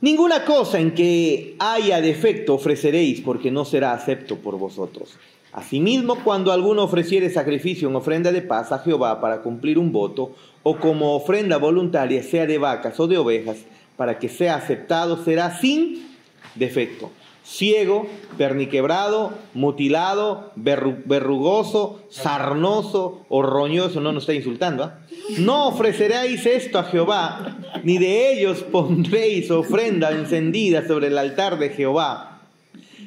ninguna cosa en que haya defecto ofreceréis, porque no será acepto por vosotros. Asimismo, cuando alguno ofreciere sacrificio en ofrenda de paz a Jehová para cumplir un voto, o como ofrenda voluntaria, sea de vacas o de ovejas, para que sea aceptado, será sin defecto. Ciego, perniquebrado, mutilado, verrugoso, sarnoso o roñoso, no nos está insultando, ¿eh? No ofreceréis esto a Jehová, ni de ellos pondréis ofrenda encendida sobre el altar de Jehová.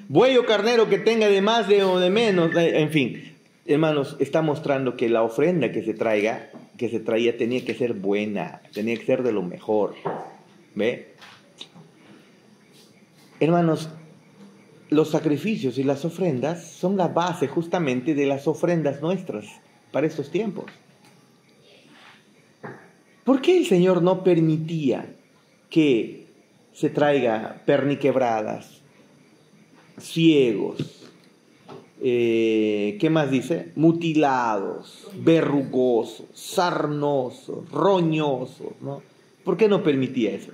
Buey o carnero que tenga de más o de menos, en fin, hermanos, está mostrando que la ofrenda que se traía tenía que ser buena, tenía que ser de lo mejor. ¿Ve? Hermanos, los sacrificios y las ofrendas son la base justamente de las ofrendas nuestras para estos tiempos. ¿Por qué el Señor no permitía que se traiga perniquebradas, ciegos, ¿qué más dice? Mutilados, verrugosos, sarnosos, roñosos, ¿no? ¿Por qué no permitía eso?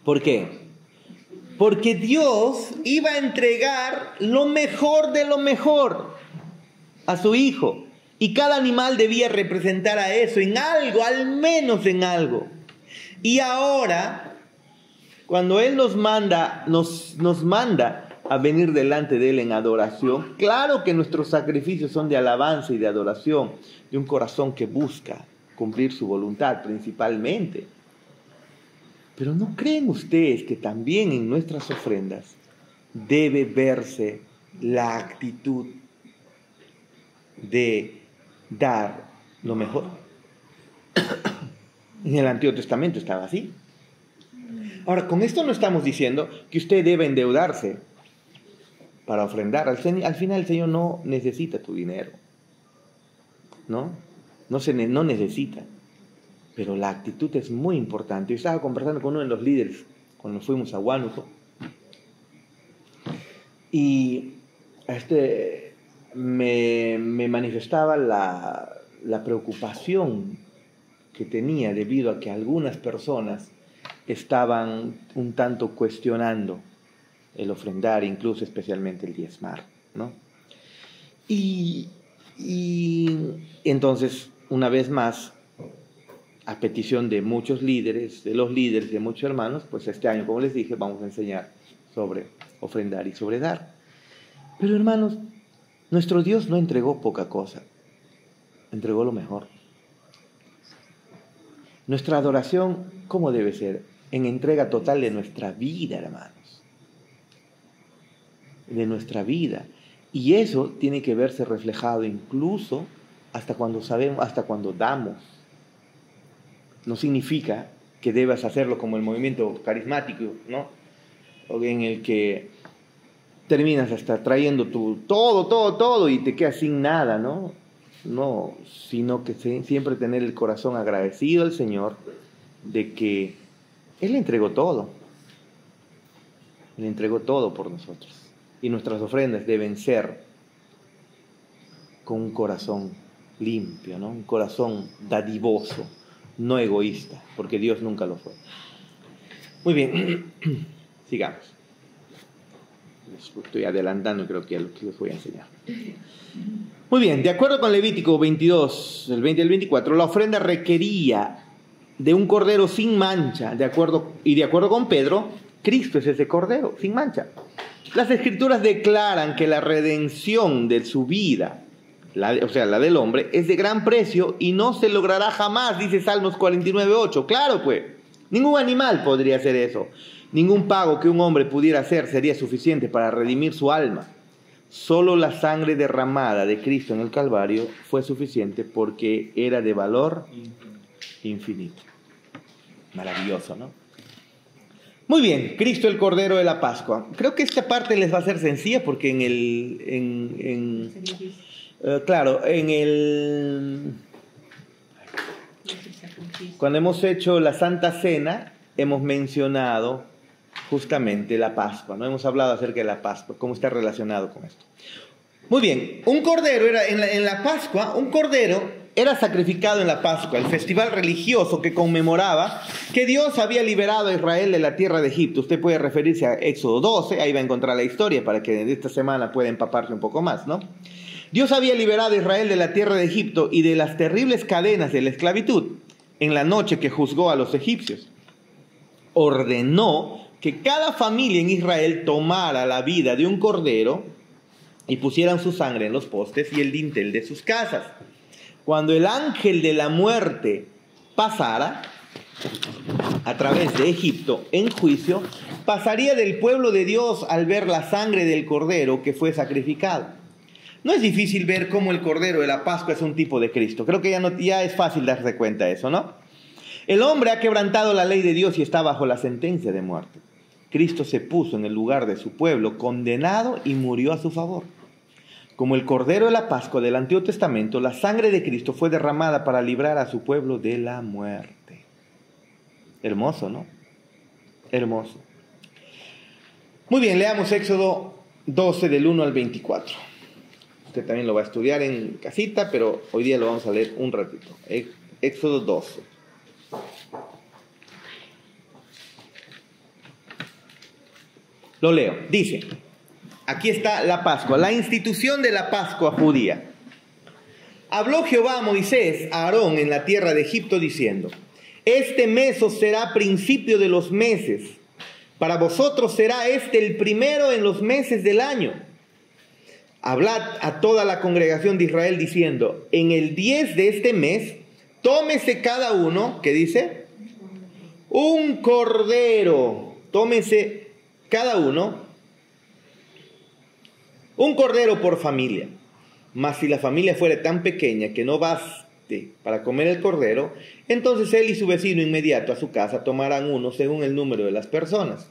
¿Por qué? Porque Dios iba a entregar lo mejor de lo mejor a su Hijo. Y cada animal debía representar a eso en algo, al menos en algo. Y ahora, cuando Él nos manda a venir delante de Él en adoración, claro que nuestros sacrificios son de alabanza y de adoración, de un corazón que busca cumplir su voluntad principalmente. Pero ¿no creen ustedes que también en nuestras ofrendas debe verse la actitud de dar lo mejor? En el Antiguo Testamento estaba así. Ahora, con esto no estamos diciendo que usted debe endeudarse para ofrendar. Al final el Señor no necesita tu dinero, ¿no? No necesita. Pero la actitud es muy importante. Yo estaba conversando con uno de los líderes cuando fuimos a Huánuco, y me manifestaba la preocupación que tenía debido a que algunas personas estaban un tanto cuestionando el ofrendar, incluso especialmente el diezmar, ¿no? Y entonces, una vez más, a petición de muchos líderes, de los líderes, de muchos hermanos, pues este año, como les dije, vamos a enseñar sobre ofrendar y sobre dar. Pero hermanos, nuestro Dios no entregó poca cosa. entregó lo mejor. Nuestra adoración, ¿cómo debe ser? En entrega total de nuestra vida, hermanos. De nuestra vida. Y eso tiene que verse reflejado incluso hasta cuando sabemos, hasta cuando damos. No significa que debas hacerlo como el movimiento carismático, ¿no? O en el que terminas hasta trayendo tu todo y te quedas sin nada, ¿no? No, sino que siempre tener el corazón agradecido al Señor de que Él le entregó todo. Le entregó todo por nosotros. Y nuestras ofrendas deben ser con un corazón limpio, ¿no? Un corazón dadivoso, no egoísta, porque Dios nunca lo fue. Muy bien, sigamos. Estoy adelantando, creo que es lo que les voy a enseñar. Muy bien, de acuerdo con Levítico 22, el 20 y el 24, la ofrenda requería de un cordero sin mancha, de acuerdo con Pedro, Cristo es ese cordero sin mancha. Las Escrituras declaran que la redención de su vida, la del hombre, es de gran precio y no se logrará jamás, dice Salmos 49:8. Claro, pues, ningún animal podría hacer eso. Ningún pago que un hombre pudiera hacer sería suficiente para redimir su alma. Solo la sangre derramada de Cristo en el Calvario fue suficiente porque era de valor infinito. Maravilloso, ¿no? Muy bien, Cristo el Cordero de la Pascua. Creo que esta parte les va a ser sencilla porque cuando hemos hecho la Santa Cena, hemos mencionado justamente la Pascua, ¿no? Hemos hablado acerca de la Pascua, cómo está relacionado con esto. Muy bien, un cordero era en la Pascua, un cordero era sacrificado en la Pascua, el festival religioso que conmemoraba que Dios había liberado a Israel de la tierra de Egipto. Usted puede referirse a Éxodo 12, ahí va a encontrar la historia para que de esta semana pueda empaparse un poco más, ¿no? Dios había liberado a Israel de la tierra de Egipto y de las terribles cadenas de la esclavitud en la noche que juzgó a los egipcios. Ordenó que cada familia en Israel tomara la vida de un cordero y pusieran su sangre en los postes y el dintel de sus casas. Cuando el ángel de la muerte pasara a través de Egipto en juicio, pasaría del pueblo de Dios al ver la sangre del cordero que fue sacrificado. No es difícil ver cómo el cordero de la Pascua es un tipo de Cristo. Creo que ya es fácil darse cuenta de eso, ¿no? El hombre ha quebrantado la ley de Dios y está bajo la sentencia de muerte. Cristo se puso en el lugar de su pueblo, condenado, y murió a su favor. Como el Cordero de la Pascua del Antiguo Testamento, la sangre de Cristo fue derramada para librar a su pueblo de la muerte. Hermoso, ¿no? Hermoso. Muy bien, leamos Éxodo 12 del 1 al 24. Usted también lo va a estudiar en casita, pero hoy día lo vamos a leer un ratito. Éxodo 12. Lo leo. Dice... Aquí está la Pascua, la institución de la Pascua judía. Habló Jehová a Moisés, a Aarón, en la tierra de Egipto, diciendo: este mes os será principio de los meses. Para vosotros será este el primero en los meses del año. Hablad a toda la congregación de Israel, diciendo: en el 10 de este mes, tómese cada uno, ¿qué dice? Un cordero. Tómese cada uno un cordero por familia. Mas si la familia fuera tan pequeña que no baste para comer el cordero, entonces él y su vecino inmediato a su casa tomarán uno según el número de las personas,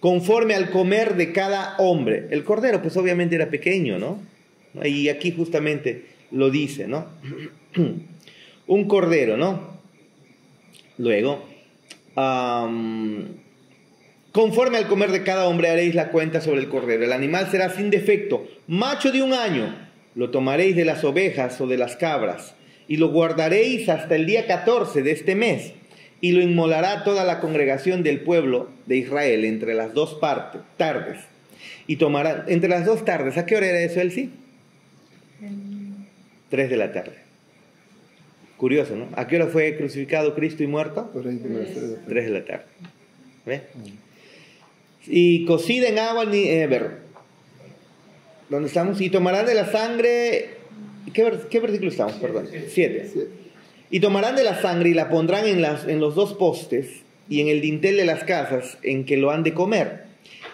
conforme al comer de cada hombre. El cordero pues obviamente era pequeño, ¿no? Y aquí justamente lo dice, ¿no? Un cordero, ¿no? Luego, conforme al comer de cada hombre haréis la cuenta sobre el cordero. El animal será sin defecto, macho de 1 año. Lo tomaréis de las ovejas o de las cabras, y lo guardaréis hasta el día 14 de este mes, y lo inmolará toda la congregación del pueblo de Israel entre las 2 tardes. Y tomará, entre las 2 tardes, ¿a qué hora era eso, Elsie? 3 de la tarde. Curioso, ¿no? ¿A qué hora fue crucificado Cristo y muerto? 3 de la tarde. ¿Ve? Y cocida en agua, ¿dónde estamos? Y tomarán de la sangre ¿Qué versículo estamos? Perdón. 7. Y tomarán de la sangre y la pondrán en los dos postes y en el dintel de las casas en que lo han de comer.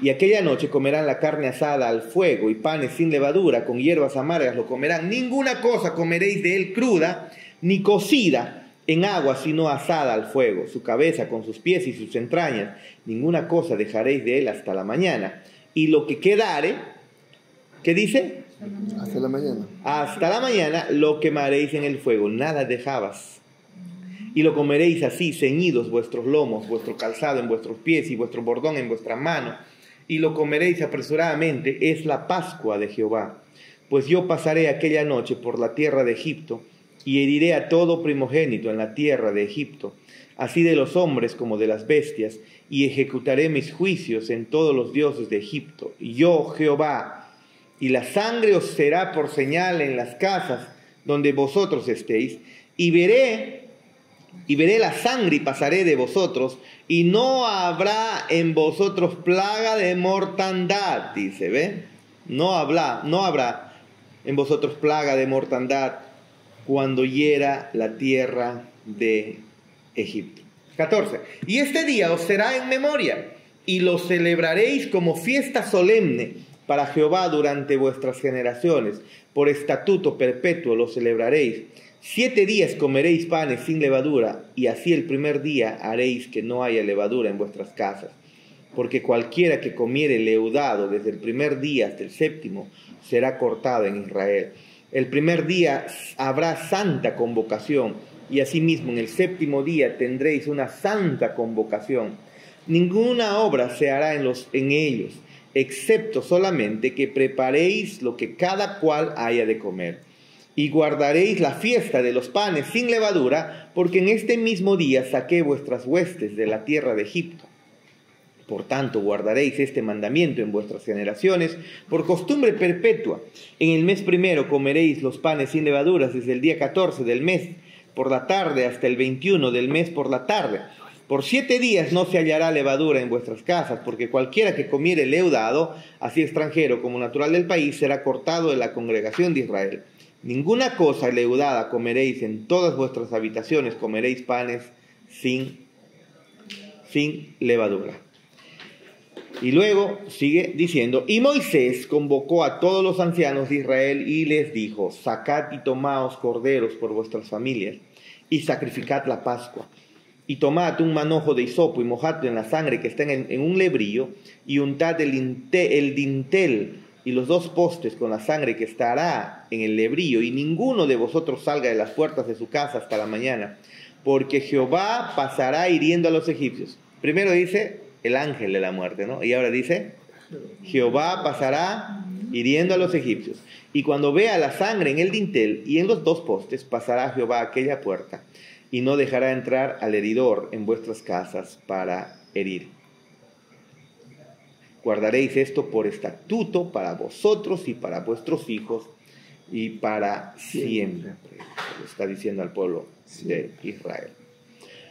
Y aquella noche comerán la carne asada al fuego y panes sin levadura, con hierbas amargas lo comerán. Ninguna cosa comeréis de él cruda, ni cocida en agua, sino asada al fuego. Su cabeza con sus pies y sus entrañas, ninguna cosa dejaréis de él hasta la mañana. Y lo que quedare, ¿qué dice? Hasta la mañana. Hasta la mañana lo quemaréis en el fuego, nada dejabas. Y lo comeréis así, ceñidos vuestros lomos, vuestro calzado en vuestros pies y vuestro bordón en vuestra mano. Y lo comeréis apresuradamente, es la Pascua de Jehová. Pues yo pasaré aquella noche por la tierra de Egipto, y heriré a todo primogénito en la tierra de Egipto, así de los hombres como de las bestias, y ejecutaré mis juicios en todos los dioses de Egipto. Y yo, Jehová, y la sangre os será por señal en las casas donde vosotros estéis, y veré la sangre y pasaré de vosotros, y no habrá en vosotros plaga de mortandad, dice, ¿ve? No habrá en vosotros plaga de mortandad cuando hiera la tierra de Egipto. 14. Y este día os será en memoria, y lo celebraréis como fiesta solemne para Jehová durante vuestras generaciones. Por estatuto perpetuo lo celebraréis. 7 días comeréis panes sin levadura, y así el primer día haréis que no haya levadura en vuestras casas. Porque cualquiera que comiere leudado desde el primer día hasta el séptimo será cortado en Israel. El primer día habrá santa convocación, y asimismo en el séptimo día tendréis una santa convocación. Ninguna obra se hará en ellos, excepto solamente que preparéis lo que cada cual haya de comer. Y guardaréis la fiesta de los panes sin levadura, porque en este mismo día saqué vuestras huestes de la tierra de Egipto. Por tanto, guardaréis este mandamiento en vuestras generaciones por costumbre perpetua. En el mes primero comeréis los panes sin levaduras desde el día 14 del mes por la tarde hasta el 21 del mes por la tarde. Por 7 días no se hallará levadura en vuestras casas, porque cualquiera que comiere leudado, así extranjero como natural del país, será cortado de la congregación de Israel. Ninguna cosa leudada comeréis en todas vuestras habitaciones, comeréis panes sin levadura. Y luego sigue diciendo, y Moisés convocó a todos los ancianos de Israel y les dijo, sacad y tomaos corderos por vuestras familias, y sacrificad la Pascua. Y tomad un manojo de hisopo y mojadlo en la sangre que está en un lebrillo, y untad el dintel y los 2 postes con la sangre que estará en el lebrillo, y ninguno de vosotros salga de las puertas de su casa hasta la mañana, porque Jehová pasará hiriendo a los egipcios. Primero dice el ángel de la muerte, ¿no? Y ahora dice, Jehová pasará hiriendo a los egipcios. Y cuando vea la sangre en el dintel y en los 2 postes, pasará Jehová a aquella puerta, y no dejará entrar al heridor en vuestras casas para herir. Guardaréis esto por estatuto para vosotros y para vuestros hijos y para siempre. Lo está diciendo al pueblo de Israel.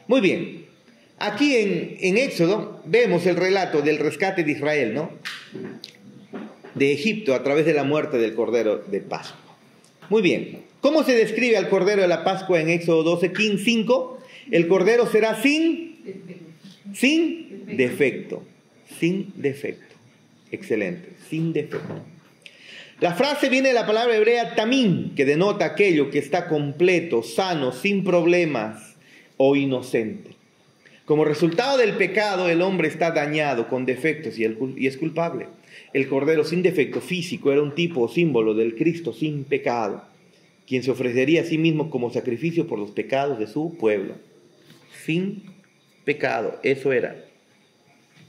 Muy bien. Aquí en Éxodo vemos el relato del rescate de Israel, ¿no? De Egipto a través de la muerte del Cordero de Pascua. Muy bien. ¿Cómo se describe al Cordero de la Pascua en Éxodo 12:5? El Cordero será sin defecto. Sin defecto. Excelente. Sin defecto. La frase viene de la palabra hebrea tamim, que denota aquello que está completo, sano, sin problemas o inocente. Como resultado del pecado, el hombre está dañado, con defectos y es culpable. El Cordero sin defecto físico era un tipo o símbolo del Cristo sin pecado, quien se ofrecería a sí mismo como sacrificio por los pecados de su pueblo. Sin pecado, eso era.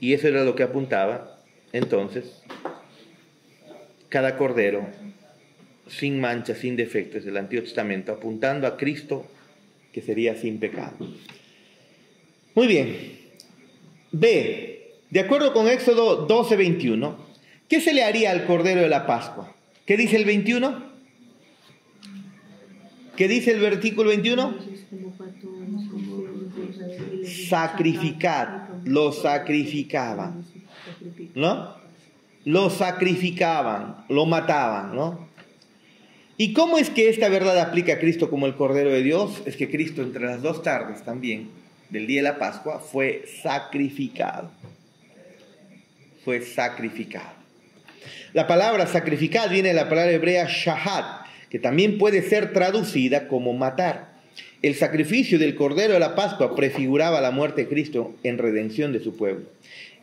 Y eso era lo que apuntaba, entonces, cada Cordero sin mancha, sin defectos del Antiguo Testamento, apuntando a Cristo que sería sin pecado. Muy bien. B. De acuerdo con Éxodo 12:21, ¿qué se le haría al Cordero de la Pascua? ¿Qué dice el 21? ¿Qué dice el versículo 21? Sacrificad. Lo sacrificaban. ¿No? Lo sacrificaban, lo mataban, ¿no? ¿Y cómo es que esta verdad aplica a Cristo como el Cordero de Dios? Es que Cristo entre las 2 tardes también del día de la Pascua fue sacrificado. Fue sacrificado. La palabra sacrificar viene de la palabra hebrea shahat, que también puede ser traducida como matar. El sacrificio del Cordero de la Pascua prefiguraba la muerte de Cristo en redención de su pueblo.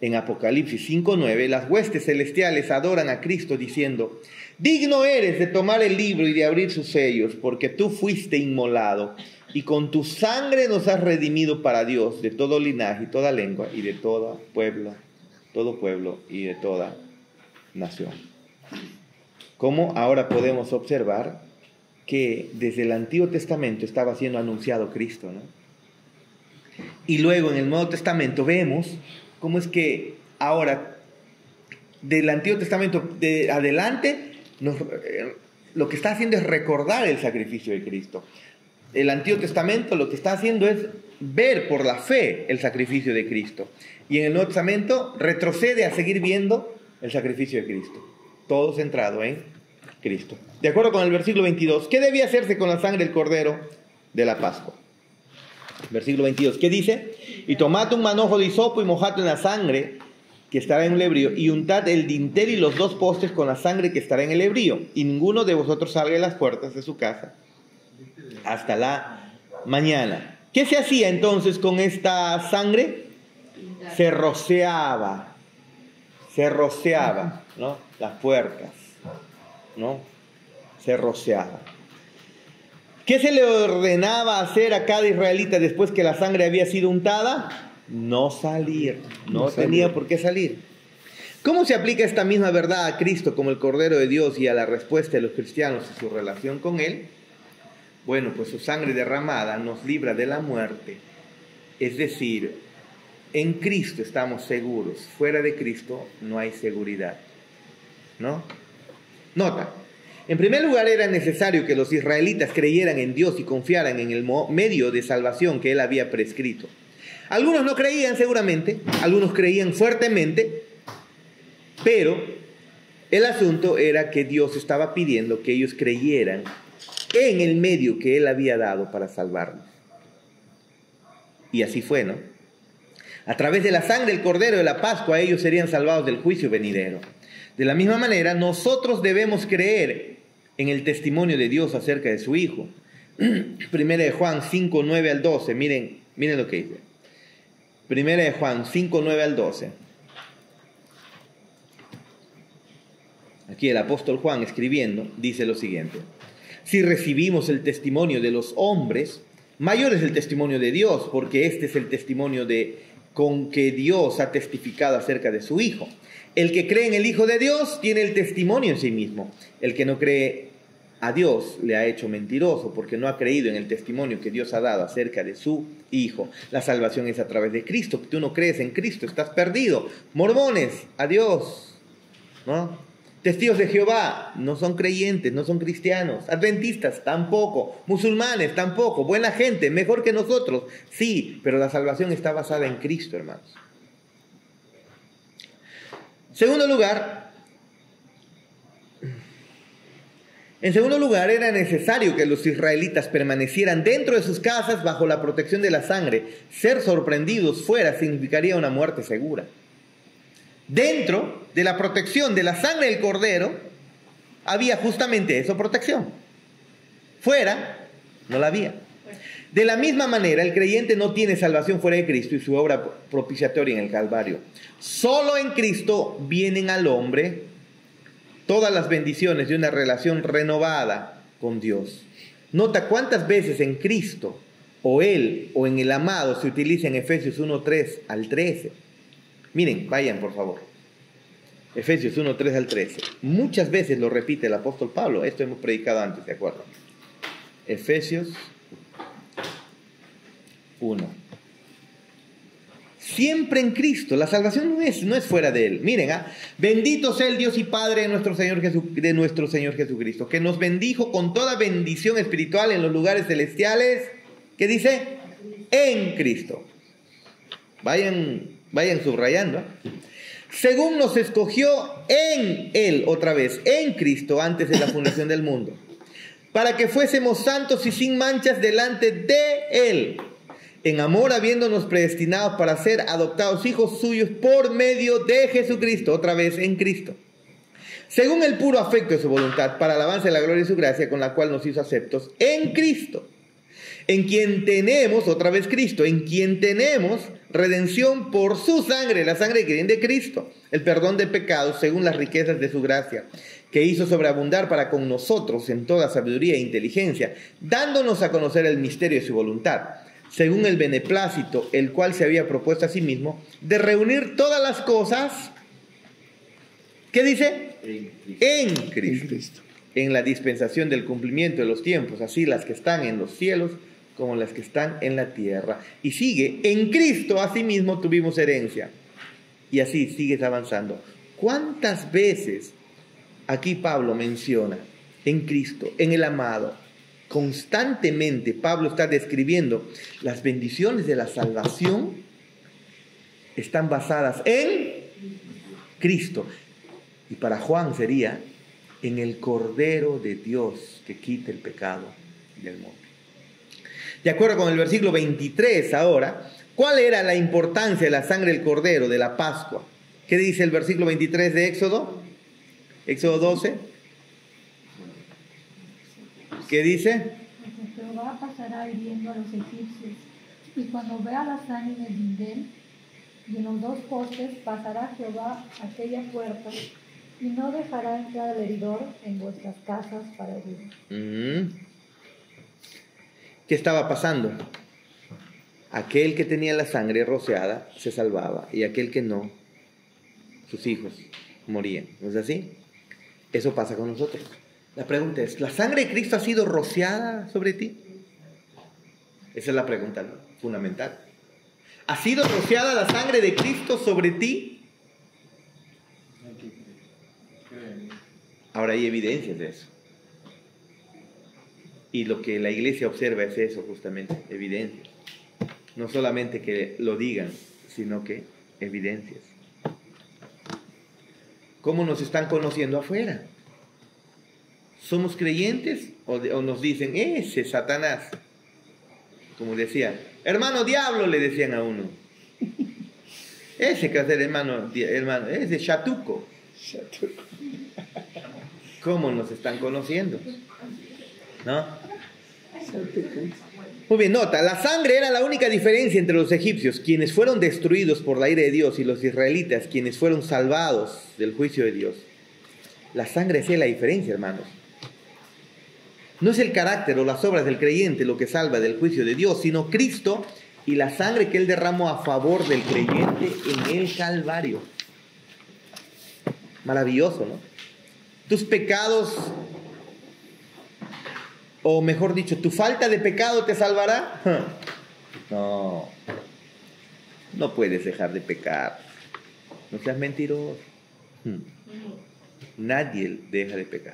En Apocalipsis 5:9, las huestes celestiales adoran a Cristo diciendo: digno eres de tomar el libro y de abrir sus sellos, porque tú fuiste inmolado, y con tu sangre nos has redimido para Dios de todo linaje y toda lengua y de todo pueblo y de toda nación. Como ahora podemos observar que desde el Antiguo Testamento estaba siendo anunciado Cristo, ¿no? Y luego en el Nuevo Testamento vemos cómo es que ahora del Antiguo Testamento de adelante lo que está haciendo es recordar el sacrificio de Cristo. El Antiguo Testamento lo que está haciendo es ver por la fe el sacrificio de Cristo. Y en el Nuevo Testamento retrocede a seguir viendo el sacrificio de Cristo. Todo centrado en Cristo. De acuerdo con el versículo 22, ¿qué debía hacerse con la sangre del Cordero de la Pascua? Versículo 22, ¿qué dice? Y tomad un manojo de hisopo y mojad en la sangre que estará en el lebrío, y untad el dintel y los 2 postes con la sangre que estará en el lebrío, y ninguno de vosotros salga de las puertas de su casa hasta la mañana. ¿Qué se hacía entonces con esta sangre? Se rociaba, ¿no? Las puertas, ¿no? Se rociaba. ¿Qué se le ordenaba hacer a cada israelita después que la sangre había sido untada? No salir, no tenía por qué salir. ¿Cómo se aplica esta misma verdad a Cristo como el Cordero de Dios y a la respuesta de los cristianos y su relación con Él? Bueno, pues su sangre derramada nos libra de la muerte. Es decir, en Cristo estamos seguros, fuera de Cristo no hay seguridad, ¿no? Nota, en primer lugar era necesario que los israelitas creyeran en Dios y confiaran en el medio de salvación que Él había prescrito. Algunos no creían seguramente, algunos creían fuertemente, pero el asunto era que Dios estaba pidiendo que ellos creyeran en el medio que Él había dado para salvarnos. Y así fue, ¿no? A través de la sangre del Cordero de la Pascua ellos serían salvados del juicio venidero. De la misma manera, nosotros debemos creer en el testimonio de Dios acerca de su Hijo. Primera de Juan 5, 9 al 12, miren lo que dice. Primera de Juan 5, 9 al 12. Aquí el apóstol Juan escribiendo dice lo siguiente: si recibimos el testimonio de los hombres, mayor es el testimonio de Dios, porque este es el testimonio con que Dios ha testificado acerca de su Hijo. El que cree en el Hijo de Dios tiene el testimonio en sí mismo. El que no cree a Dios le ha hecho mentiroso, porque no ha creído en el testimonio que Dios ha dado acerca de su Hijo. La salvación es a través de Cristo. Tú no crees en Cristo, estás perdido. Mormones, adiós, ¿no? Testigos de Jehová no son creyentes, no son cristianos. Adventistas tampoco. Musulmanes tampoco. Buena gente, mejor que nosotros. Sí, pero la salvación está basada en Cristo, hermanos. En segundo lugar, era necesario que los israelitas permanecieran dentro de sus casas bajo la protección de la sangre. Ser sorprendidos fuera significaría una muerte segura. Dentro de la protección de la sangre del Cordero había justamente esa protección. Fuera no la había. De la misma manera, el creyente no tiene salvación fuera de Cristo y su obra propiciatoria en el Calvario. Solo en Cristo vienen al hombre todas las bendiciones de una relación renovada con Dios. Nota cuántas veces en Cristo, o Él, o en el amado, se utiliza en Efesios 1, 3 al 13. Miren, vayan por favor. Efesios 1, 3 al 13. Muchas veces lo repite el apóstol Pablo. Esto hemos predicado antes, ¿de acuerdo? Efesios 1. Siempre en Cristo. La salvación no es fuera de Él. Miren, bendito sea el Dios y Padre de nuestro Señor Jesucristo, que nos bendijo con toda bendición espiritual en los lugares celestiales. ¿Qué dice? En Cristo. Vayan subrayando. Según nos escogió en Él, otra vez, en Cristo, antes de la fundación del mundo, para que fuésemos santos y sin manchas delante de Él, en amor habiéndonos predestinados para ser adoptados hijos suyos por medio de Jesucristo, otra vez en Cristo, según el puro afecto de su voluntad, para alabanza de la gloria de su gracia, con la cual nos hizo aceptos en Cristo, en quien tenemos, otra vez Cristo, en quien tenemos redención por su sangre, la sangre que viene de Cristo, el perdón de pecados según las riquezas de su gracia, que hizo sobreabundar para con nosotros en toda sabiduría e inteligencia, dándonos a conocer el misterio de su voluntad, según el beneplácito, el cual se había propuesto a sí mismo, de reunir todas las cosas, ¿qué dice? En Cristo, en la dispensación del cumplimiento de los tiempos, así las que están en los cielos como las que están en la tierra. Y sigue, en Cristo asimismo tuvimos herencia. Y así sigues avanzando. ¿Cuántas veces aquí Pablo menciona en Cristo, en el amado? Constantemente Pablo está describiendo las bendiciones de la salvación, están basadas en Cristo. Y para Juan sería en el Cordero de Dios que quita el pecado del mundo. De acuerdo con el versículo 23 ahora, ¿cuál era la importancia de la sangre del Cordero, de la Pascua? ¿Qué dice el versículo 23 de Éxodo? Éxodo 12. ¿Qué dice? Porque Jehová pasará hiriendo a los egipcios, y cuando vea la sangre en el dintel y en los dos postes, pasará Jehová aquella puerta, y no dejará entrar al heridor en vuestras casas para herir. ¿Qué estaba pasando? Aquel que tenía la sangre rociada se salvaba, y aquel que no, sus hijos morían. ¿No es así? Eso pasa con nosotros. La pregunta es, ¿la sangre de Cristo ha sido rociada sobre ti? Esa es la pregunta fundamental. ¿Ha sido rociada la sangre de Cristo sobre ti? Ahora hay evidencias de eso. Y lo que la iglesia observa es eso justamente, evidencias. No solamente que lo digan, sino que evidencias. ¿Cómo nos están conociendo afuera? ¿Somos creyentes o nos dicen, ese Satanás? Como decía, hermano diablo, le decían a uno. Ese que hace hermano, ese chatuco. ¿Cómo nos están conociendo? ¿No? Muy bien, nota, la sangre era la única diferencia entre los egipcios, quienes fueron destruidos por la ira de Dios, y los israelitas, quienes fueron salvados del juicio de Dios. La sangre hacía la diferencia, hermanos. No es el carácter o las obras del creyente lo que salva del juicio de Dios, sino Cristo y la sangre que Él derramó a favor del creyente en el Calvario. Maravilloso, ¿no? Tus pecados, o mejor dicho, tu falta de pecado te salvará. No, no puedes dejar de pecar. No seas mentiroso. Nadie deja de pecar.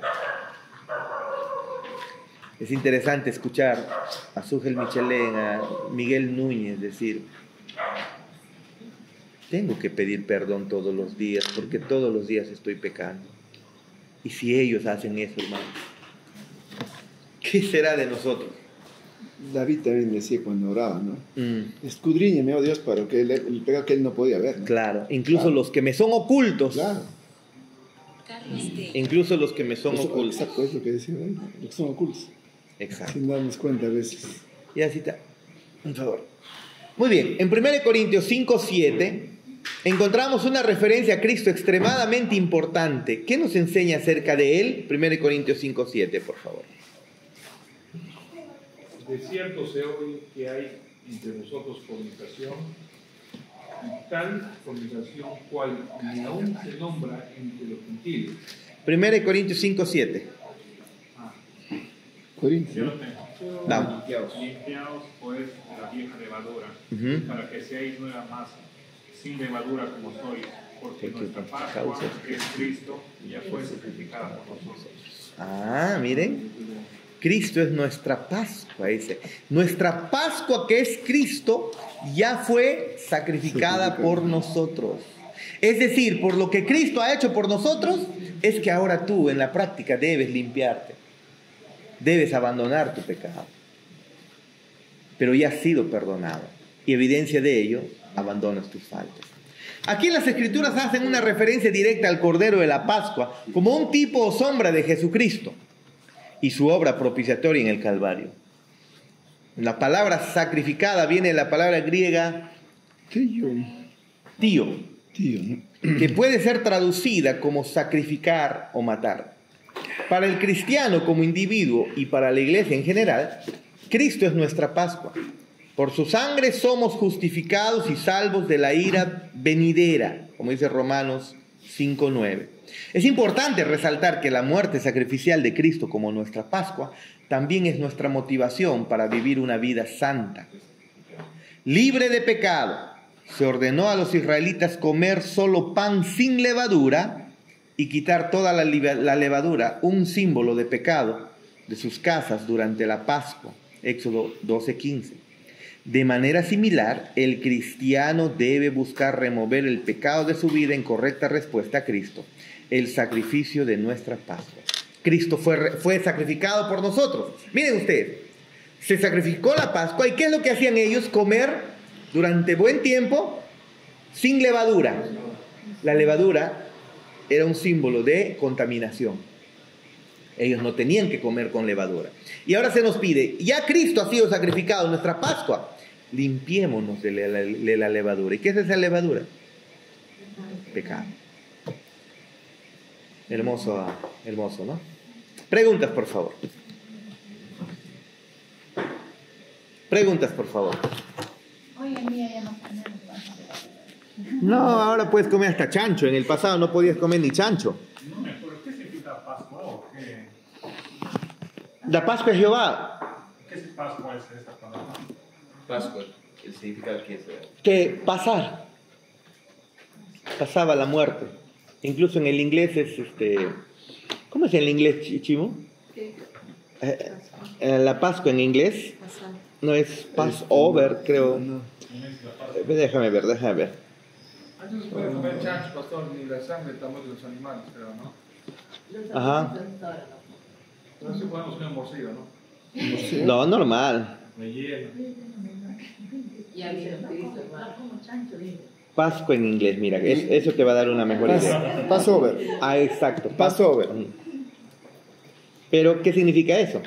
Es interesante escuchar a Sugel Michelén, a Miguel Núñez decir, tengo que pedir perdón todos los días porque todos los días estoy pecando. Y si ellos hacen eso, hermano, ¿qué será de nosotros? David también decía cuando oraba, ¿no? Escudriñeme, oh Dios, para que el pecado que él no podía ver, ¿no? Claro, incluso los que me son ocultos. Claro. Incluso los que me son ocultos. Exacto, es lo que decía David, los que son ocultos. Exacto. Sin darnos cuenta a veces. Y así está. Por favor. Muy bien, en 1 Corintios 5:7 encontramos una referencia a Cristo extremadamente importante. ¿Qué nos enseña acerca de Él? 1 Corintios 5:7, por favor. De cierto se oye que hay entre vosotros fornicación, y tal fornicación cual ni aún se nombra entre los gentiles. 1 Corintios 5:7. Corintios, Yo ¿no? lo tengo. Vamos. Limpiaos pues de la vieja levadura, para que seáis nueva masa, sin levadura como sois, porque nuestra Pascua, que es Cristo, ya fue sacrificada por nosotros. Ah, miren. Cristo es nuestra Pascua, dice. Nuestra Pascua, que es Cristo, ya fue sacrificada por nosotros. Es decir, por lo que Cristo ha hecho por nosotros, es que ahora tú en la práctica debes limpiarte. debes abandonar tu pecado. Pero ya has sido perdonado. Y evidencia de ello, abandonas tus faltas. Aquí las Escrituras hacen una referencia directa al Cordero de la Pascua como un tipo o sombra de Jesucristo y su obra propiciatoria en el Calvario. La palabra sacrificada viene de la palabra griega tío, que puede ser traducida como sacrificar o matar. Para el cristiano como individuo y para la iglesia en general, Cristo es nuestra Pascua. Por su sangre somos justificados y salvos de la ira venidera, como dice Romanos 5:9. Es importante resaltar que la muerte sacrificial de Cristo como nuestra Pascua también es nuestra motivación para vivir una vida santa. Libre de pecado, se ordenó a los israelitas comer solo pan sin levadura y quitar toda la levadura, un símbolo de pecado, de sus casas durante la Pascua. Éxodo 12:15. De manera similar, el cristiano debe buscar remover el pecado de su vida en correcta respuesta a Cristo, el sacrificio de nuestra Pascua. Cristo fue sacrificado por nosotros. Miren ustedes, se sacrificó la Pascua, ¿y qué es lo que hacían ellos? Comer durante buen tiempo sin levadura. La levadura era un símbolo de contaminación. Ellos no tenían que comer con levadura. Y ahora se nos pide, ya Cristo ha sido sacrificado en nuestra Pascua, limpiémonos de la levadura. ¿Y qué es esa levadura? Pecado. Hermoso, hermoso, ¿no? Preguntas, por favor. Preguntas, por favor. Hoy en día ya no tenemos pascua. No, ahora puedes comer hasta chancho. En el pasado no podías comer ni chancho. No me acuerdo, ¿qué significa Pascua o qué? La Pascua es Jehová. ¿Qué es Pascua es esta palabra? Pascua, el significado que es Que pasar. Pasaba la muerte. Incluso en el inglés es ¿cómo es en el inglés, Chimo? La Pascua en inglés no es Passover, creo. Déjame ver. Antes no se puede comer chancho, pastor, ni la sangre tampoco de los animales, creo, ¿no? Ajá. No se podemos comer morcilla, ¿no? No, normal. Relleno. Ya vino Cristo, hermano. Pascua en inglés, mira, eso te va a dar una mejor idea. Passover. Ah, exacto. Passover. Pero, ¿qué significa eso?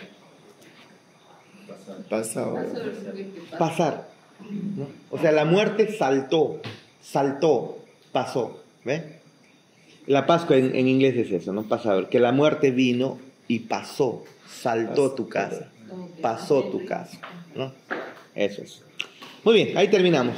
Passover. Pasar, ¿no? O sea, la muerte saltó, pasó. ¿Ve? La Pascua en inglés es eso, ¿no? Pasar. Que la muerte vino y pasó, saltó tu casa, pasó tu casa, ¿no? Eso es. Muy bien, ahí terminamos.